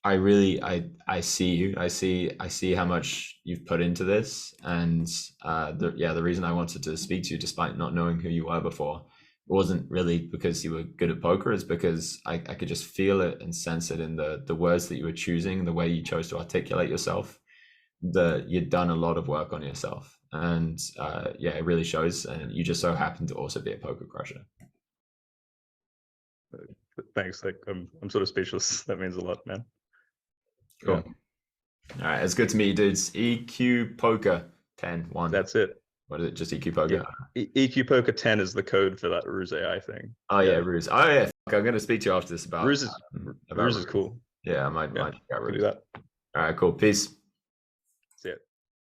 I see you. I see how much you've put into this, and the reason I wanted to speak to you, despite not knowing who you were before, it wasn't really because you were good at poker. It's because I could just feel it and sense it in the words that you were choosing, the way you chose to articulate yourself. That you'd done a lot of work on yourself, and it really shows. And you just so happen to also be a poker crusher. Thanks. Like I'm sort of speechless. That means a lot, man. Cool. Yeah. All right, it's good to meet you, dudes. EQ Poker 10-1. That's it. What is it? Just EQ Poker? Yeah. EQ Poker 10 is the code for that Ruse AI thing. Oh yeah, Ruse. Oh yeah. I'm going to speak to you after this about Ruse. Ruse is cool. Yeah, I might check out Ruse. Do that. All right, cool. Peace.